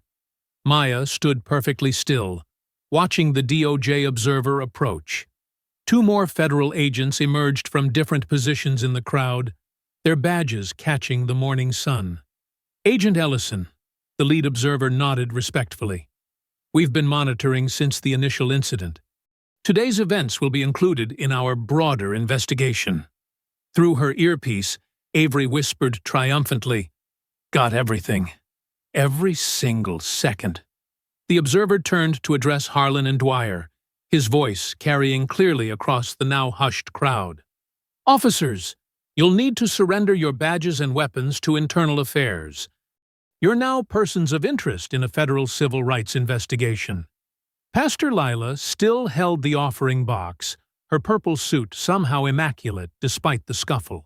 Maya stood perfectly still, watching the DOJ observer approach. 2 more federal agents emerged from different positions in the crowd, their badges catching the morning sun. "Agent Ellison," the lead observer nodded respectfully. "We've been monitoring since the initial incident. Today's events will be included in our broader investigation." Through her earpiece, Avery whispered triumphantly, "Got everything. Every single second." The observer turned to address Harlan and Dwyer, his voice carrying clearly across the now hushed crowd. "Officers, you'll need to surrender your badges and weapons to Internal Affairs. You're now persons of interest in a federal civil rights investigation." Pastor Lila still held the offering box, her purple suit somehow immaculate despite the scuffle.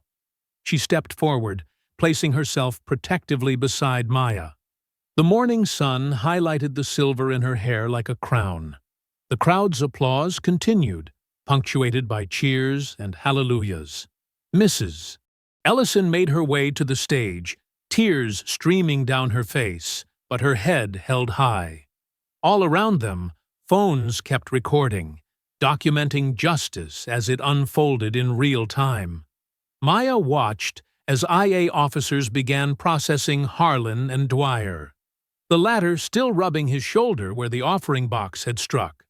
She stepped forward, placing herself protectively beside Maya. The morning sun highlighted the silver in her hair like a crown. The crowd's applause continued, punctuated by cheers and hallelujahs. Mrs. Ellison made her way to the stage, tears streaming down her face, but her head held high. All around them, phones kept recording, documenting justice as it unfolded in real time. Maya watched as IA officers began processing Harlan and Dwyer, the latter still rubbing his shoulder where the offering box had struck.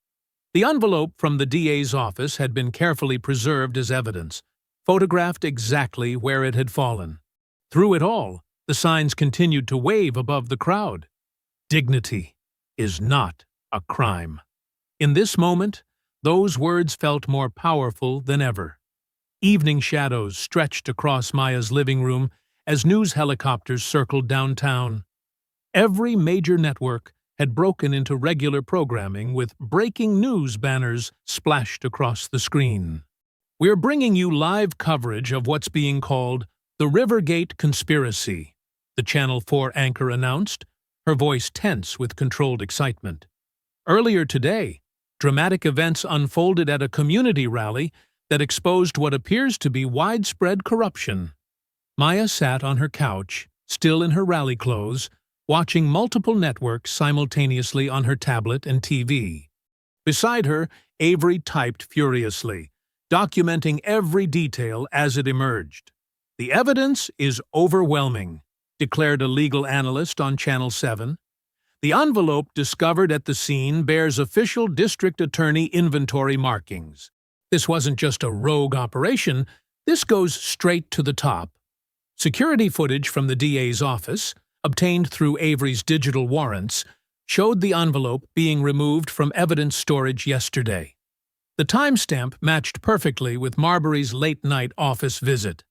The envelope from the DA's office had been carefully preserved as evidence, photographed exactly where it had fallen. Through it all, the signs continued to wave above the crowd. Dignity is not a crime. In this moment, those words felt more powerful than ever. Evening shadows stretched across Maya's living room as news helicopters circled downtown. Every major network had broken into regular programming with breaking news banners splashed across the screen. We're bringing you live coverage of what's being called the Rivergate Conspiracy, the Channel 4 anchor announced, her voice tense with controlled excitement. Earlier today, dramatic events unfolded at a community rally that exposed what appears to be widespread corruption. Maya sat on her couch, still in her rally clothes, watching multiple networks simultaneously on her tablet and TV. Beside her, Avery typed furiously, documenting every detail as it emerged. "The evidence is overwhelming," declared a legal analyst on Channel 7. "The envelope discovered at the scene bears official district attorney inventory markings. This wasn't just a rogue operation, this goes straight to the top." Security footage from the DA's office, obtained through Avery's digital warrants, showed the envelope being removed from evidence storage yesterday. The timestamp matched perfectly with Marbury's late-night office visit.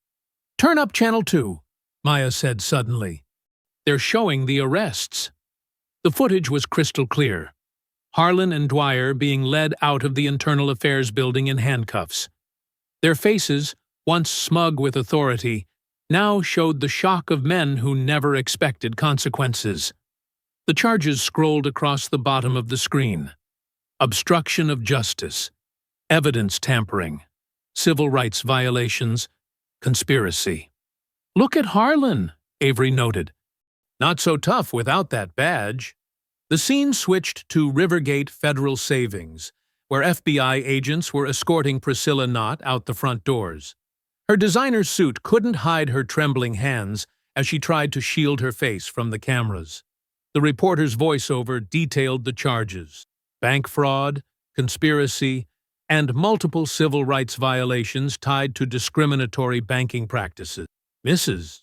"Turn up Channel 2, Maya said suddenly. "They're showing the arrests." The footage was crystal clear. Harlan and Dwyer being led out of the Internal Affairs building in handcuffs. Their faces, once smug with authority, now showed the shock of men who never expected consequences. The charges scrolled across the bottom of the screen. Obstruction of justice, evidence tampering, civil rights violations, conspiracy. "Look at Harlan," Avery noted. "Not so tough without that badge." The scene switched to Rivergate Federal Savings, where FBI agents were escorting Priscilla Knott out the front doors. Her designer suit couldn't hide her trembling hands as she tried to shield her face from the cameras. The reporter's voiceover detailed the charges: bank fraud, conspiracy, and multiple civil rights violations tied to discriminatory banking practices. Mrs.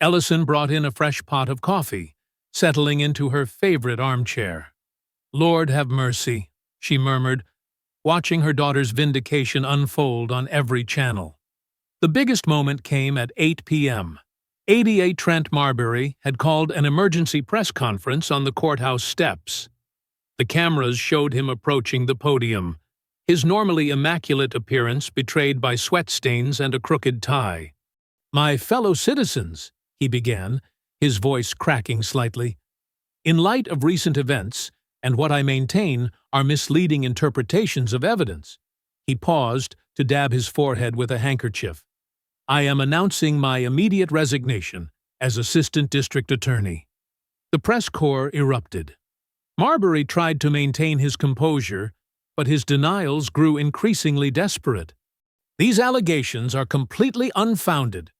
Ellison brought in a fresh pot of coffee, settling into her favorite armchair. "Lord have mercy," she murmured, watching her daughter's vindication unfold on every channel. The biggest moment came at 8 p.m. ADA Trent Marbury had called an emergency press conference on the courthouse steps. The cameras showed him approaching the podium, his normally immaculate appearance betrayed by sweat stains and a crooked tie. "My fellow citizens," he began, his voice cracking slightly, "in light of recent events and what I maintain are misleading interpretations of evidence," he paused to dab his forehead with a handkerchief, "I am announcing my immediate resignation as Assistant District Attorney." The press corps erupted. Marbury tried to maintain his composure, but his denials grew increasingly desperate. "These allegations are completely unfounded."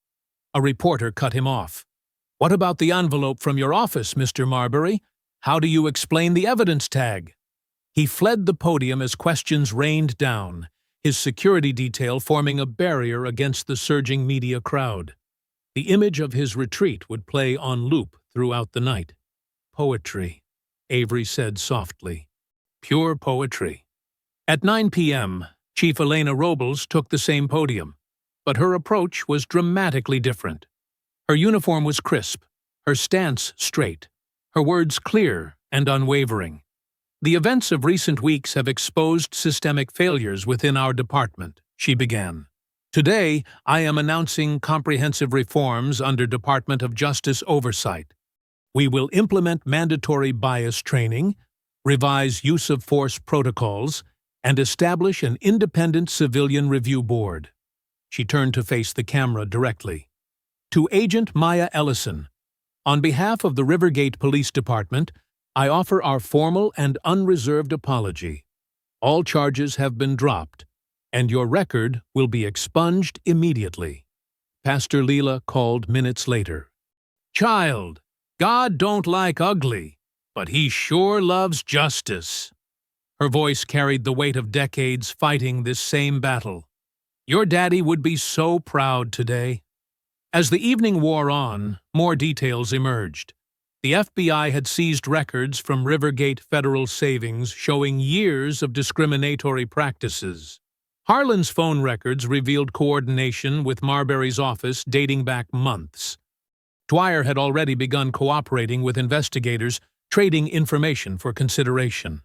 A reporter cut him off. "What about the envelope from your office, Mr. Marbury? How do you explain the evidence tag?" He fled the podium as questions rained down, his security detail forming a barrier against the surging media crowd. The image of his retreat would play on loop throughout the night. "Poetry," Avery said softly. "Pure poetry." At 9 p.m., Chief Elena Robles took the same podium, but her approach was dramatically different. Her uniform was crisp, her stance straight, her words clear and unwavering. The events of recent weeks have exposed systemic failures within our department, she began. Today, I am announcing comprehensive reforms under Department of Justice oversight. We will implement mandatory bias training, revise use of force protocols, and establish an independent civilian review board. She turned to face the camera directly. To Agent Maya Ellison, on behalf of the Rivergate Police Department, I offer our formal and unreserved apology. All charges have been dropped, and your record will be expunged immediately. Pastor Leela called minutes later. Child, God don't like ugly, but he sure loves justice. Her voice carried the weight of decades fighting this same battle. Your daddy would be so proud today. As the evening wore on, more details emerged. The FBI had seized records from Rivergate Federal Savings showing years of discriminatory practices. Harlan's phone records revealed coordination with Marbury's office dating back months. Dwyer had already begun cooperating with investigators, trading information for consideration.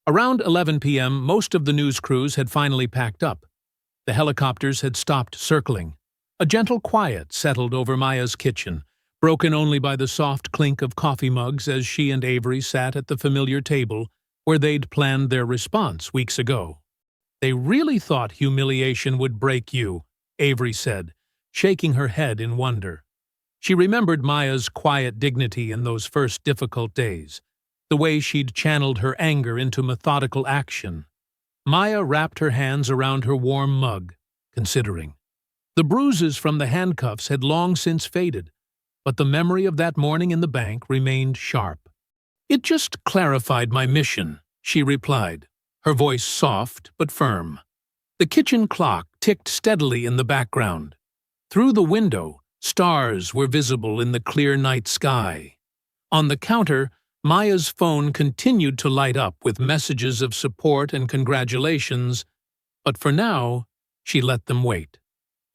Around 11 p.m., most of the news crews had finally packed up. The helicopters had stopped circling. A gentle quiet settled over Maya's kitchen, broken only by the soft clink of coffee mugs as she and Avery sat at the familiar table where they'd planned their response weeks ago. They really thought humiliation would break you, Avery said, shaking her head in wonder. She remembered Maya's quiet dignity in those first difficult days, the way she'd channeled her anger into methodical action. Maya wrapped her hands around her warm mug, considering. The bruises from the handcuffs had long since faded, but the memory of that morning in the bank remained sharp. It just clarified my mission, she replied, her voice soft but firm. The kitchen clock ticked steadily in the background. Through the window, stars were visible in the clear night sky. On the counter, Maya's phone continued to light up with messages of support and congratulations, but for now, she let them wait.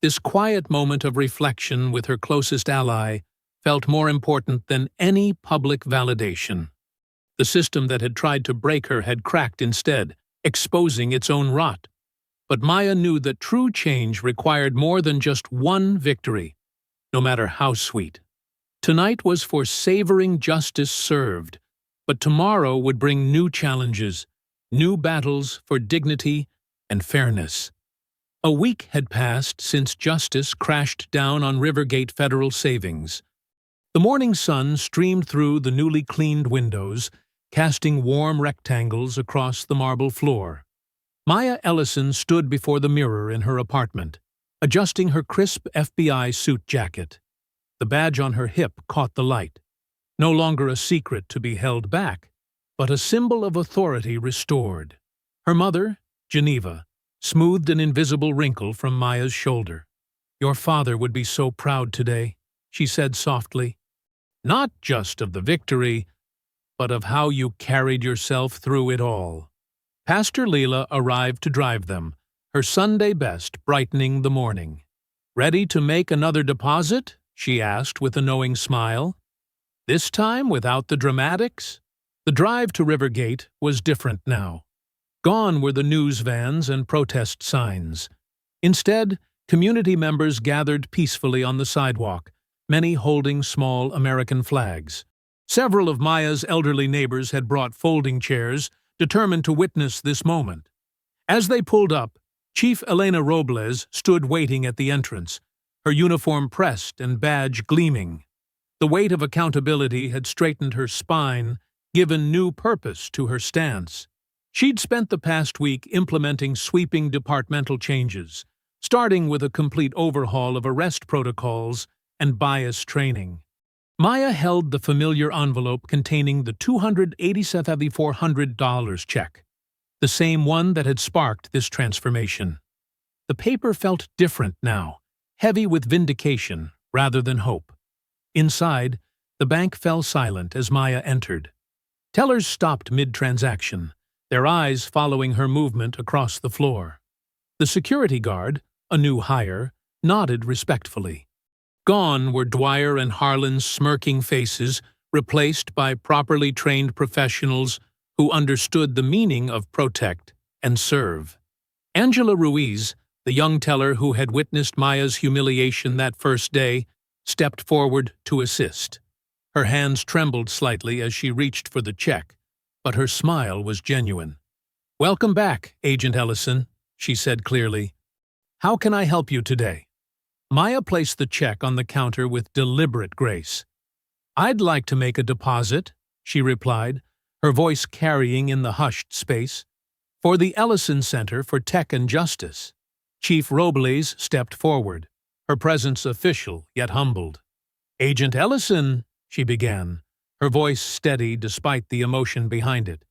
This quiet moment of reflection with her closest ally felt more important than any public validation. The system that had tried to break her had cracked instead, exposing its own rot. But Maya knew that true change required more than just one victory, no matter how sweet. Tonight was for savoring justice served, but tomorrow would bring new challenges, new battles for dignity and fairness. A week had passed since justice crashed down on Rivergate Federal Savings. The morning sun streamed through the newly cleaned windows, casting warm rectangles across the marble floor. Maya Ellison stood before the mirror in her apartment, adjusting her crisp FBI suit jacket. The badge on her hip caught the light. No longer a secret to be held back, but a symbol of authority restored. Her mother, Geneva, smoothed an invisible wrinkle from Maya's shoulder. Your father would be so proud today, she said softly. Not just of the victory, but of how you carried yourself through it all. Pastor Leela arrived to drive them, her Sunday best brightening the morning. Ready to make another deposit? She asked with a knowing smile. This time without the dramatics? The drive to Rivergate was different now. Gone were the news vans and protest signs. Instead, community members gathered peacefully on the sidewalk, many holding small American flags. Several of Maya's elderly neighbors had brought folding chairs, determined to witness this moment. As they pulled up, Chief Elena Robles stood waiting at the entrance, her uniform pressed and badge gleaming. The weight of accountability had straightened her spine, given new purpose to her stance. She'd spent the past week implementing sweeping departmental changes, starting with a complete overhaul of arrest protocols and bias training. Maya held the familiar envelope containing the $287,400 check, the same one that had sparked this transformation. The paper felt different now, heavy with vindication rather than hope. Inside, the bank fell silent as Maya entered. Tellers stopped mid-transaction, their eyes following her movement across the floor. The security guard, a new hire, nodded respectfully. Gone were Dwyer and Harlan's smirking faces, replaced by properly trained professionals who understood the meaning of protect and serve. Angela Ruiz, the young teller who had witnessed Maya's humiliation that first day, stepped forward to assist. Her hands trembled slightly as she reached for the check, but her smile was genuine. "Welcome back, Agent Ellison," she said clearly. "How can I help you today?" Maya placed the check on the counter with deliberate grace. "I'd like to make a deposit," she replied, her voice carrying in the hushed space, "for the Ellison Center for Tech and Justice." Chief Robles stepped forward, her presence official yet humbled. "Agent Ellison," she began, her voice steady despite the emotion behind it.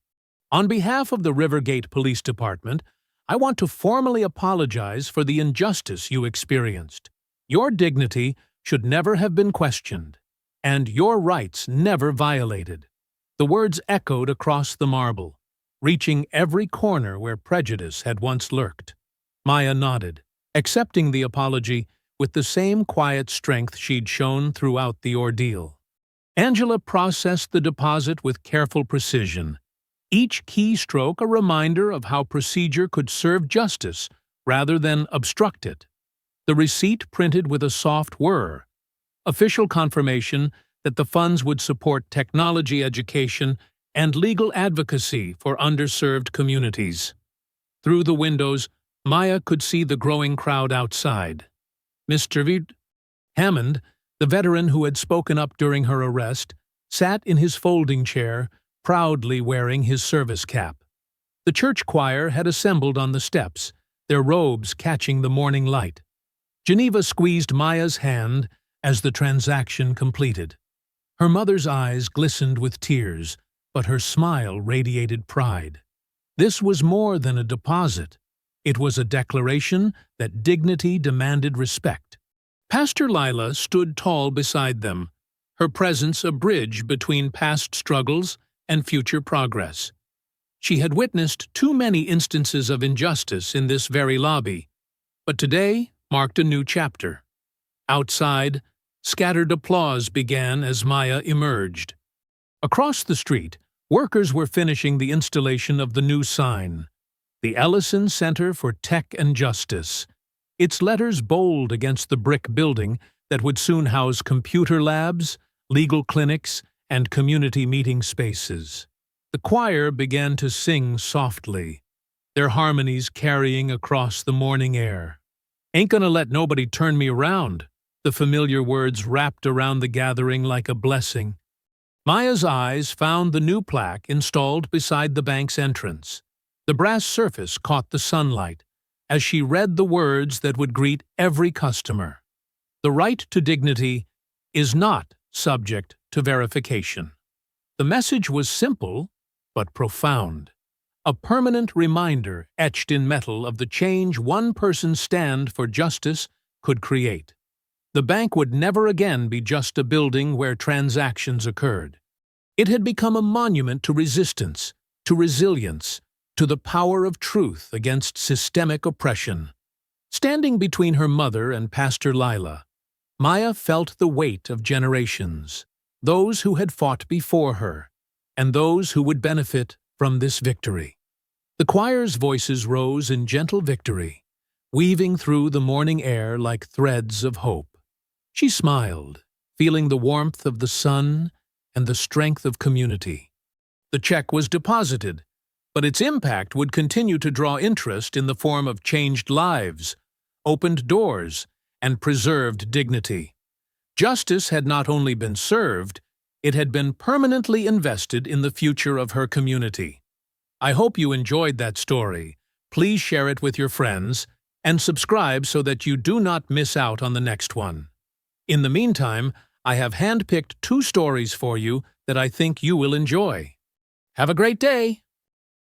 "On behalf of the Rivergate Police Department, I want to formally apologize for the injustice you experienced. Your dignity should never have been questioned, and your rights never violated." The words echoed across the marble, reaching every corner where prejudice had once lurked. Maya nodded, accepting the apology with the same quiet strength she'd shown throughout the ordeal. Angela processed the deposit with careful precision, each keystroke a reminder of how procedure could serve justice rather than obstruct it. The receipt printed with a soft whir, official confirmation that the funds would support technology education and legal advocacy for underserved communities. Through the windows, Maya could see the growing crowd outside. Mr. Hammond, the veteran who had spoken up during her arrest, sat in his folding chair, proudly wearing his service cap. The church choir had assembled on the steps, their robes catching the morning light. Geneva squeezed Maya's hand as the transaction completed. Her mother's eyes glistened with tears, but her smile radiated pride. This was more than a deposit. It was a declaration that dignity demanded respect. Pastor Lila stood tall beside them, her presence a bridge between past struggles and future progress. She had witnessed too many instances of injustice in this very lobby, but today marked a new chapter. Outside, scattered applause began as Maya emerged. Across the street, workers were finishing the installation of the new sign, the Ellison Center for Tech and Justice, its letters bold against the brick building that would soon house computer labs, legal clinics, and community meeting spaces. The choir began to sing softly, their harmonies carrying across the morning air. "Ain't gonna let nobody turn me around," the familiar words wrapped around the gathering like a blessing. Maya's eyes found the new plaque installed beside the bank's entrance. The brass surface caught the sunlight as she read the words that would greet every customer. "The right to dignity is not subject to verification." The message was simple, but profound. A permanent reminder etched in metal of the change one person's stand for justice could create. The bank would never again be just a building where transactions occurred. It had become a monument to resistance, to resilience, to the power of truth against systemic oppression. Standing between her mother and Pastor Lila, Maya felt the weight of generations, those who had fought before her, and those who would benefit from this victory. The choir's voices rose in gentle victory, weaving through the morning air like threads of hope. She smiled, feeling the warmth of the sun and the strength of community. The check was deposited, but its impact would continue to draw interest in the form of changed lives, opened doors, and preserved dignity. Justice had not only been served, it had been permanently invested in the future of her community. I hope you enjoyed that story. Please share it with your friends and subscribe so that you do not miss out on the next one. In the meantime, I have handpicked 2 stories for you that I think you will enjoy. Have a great day!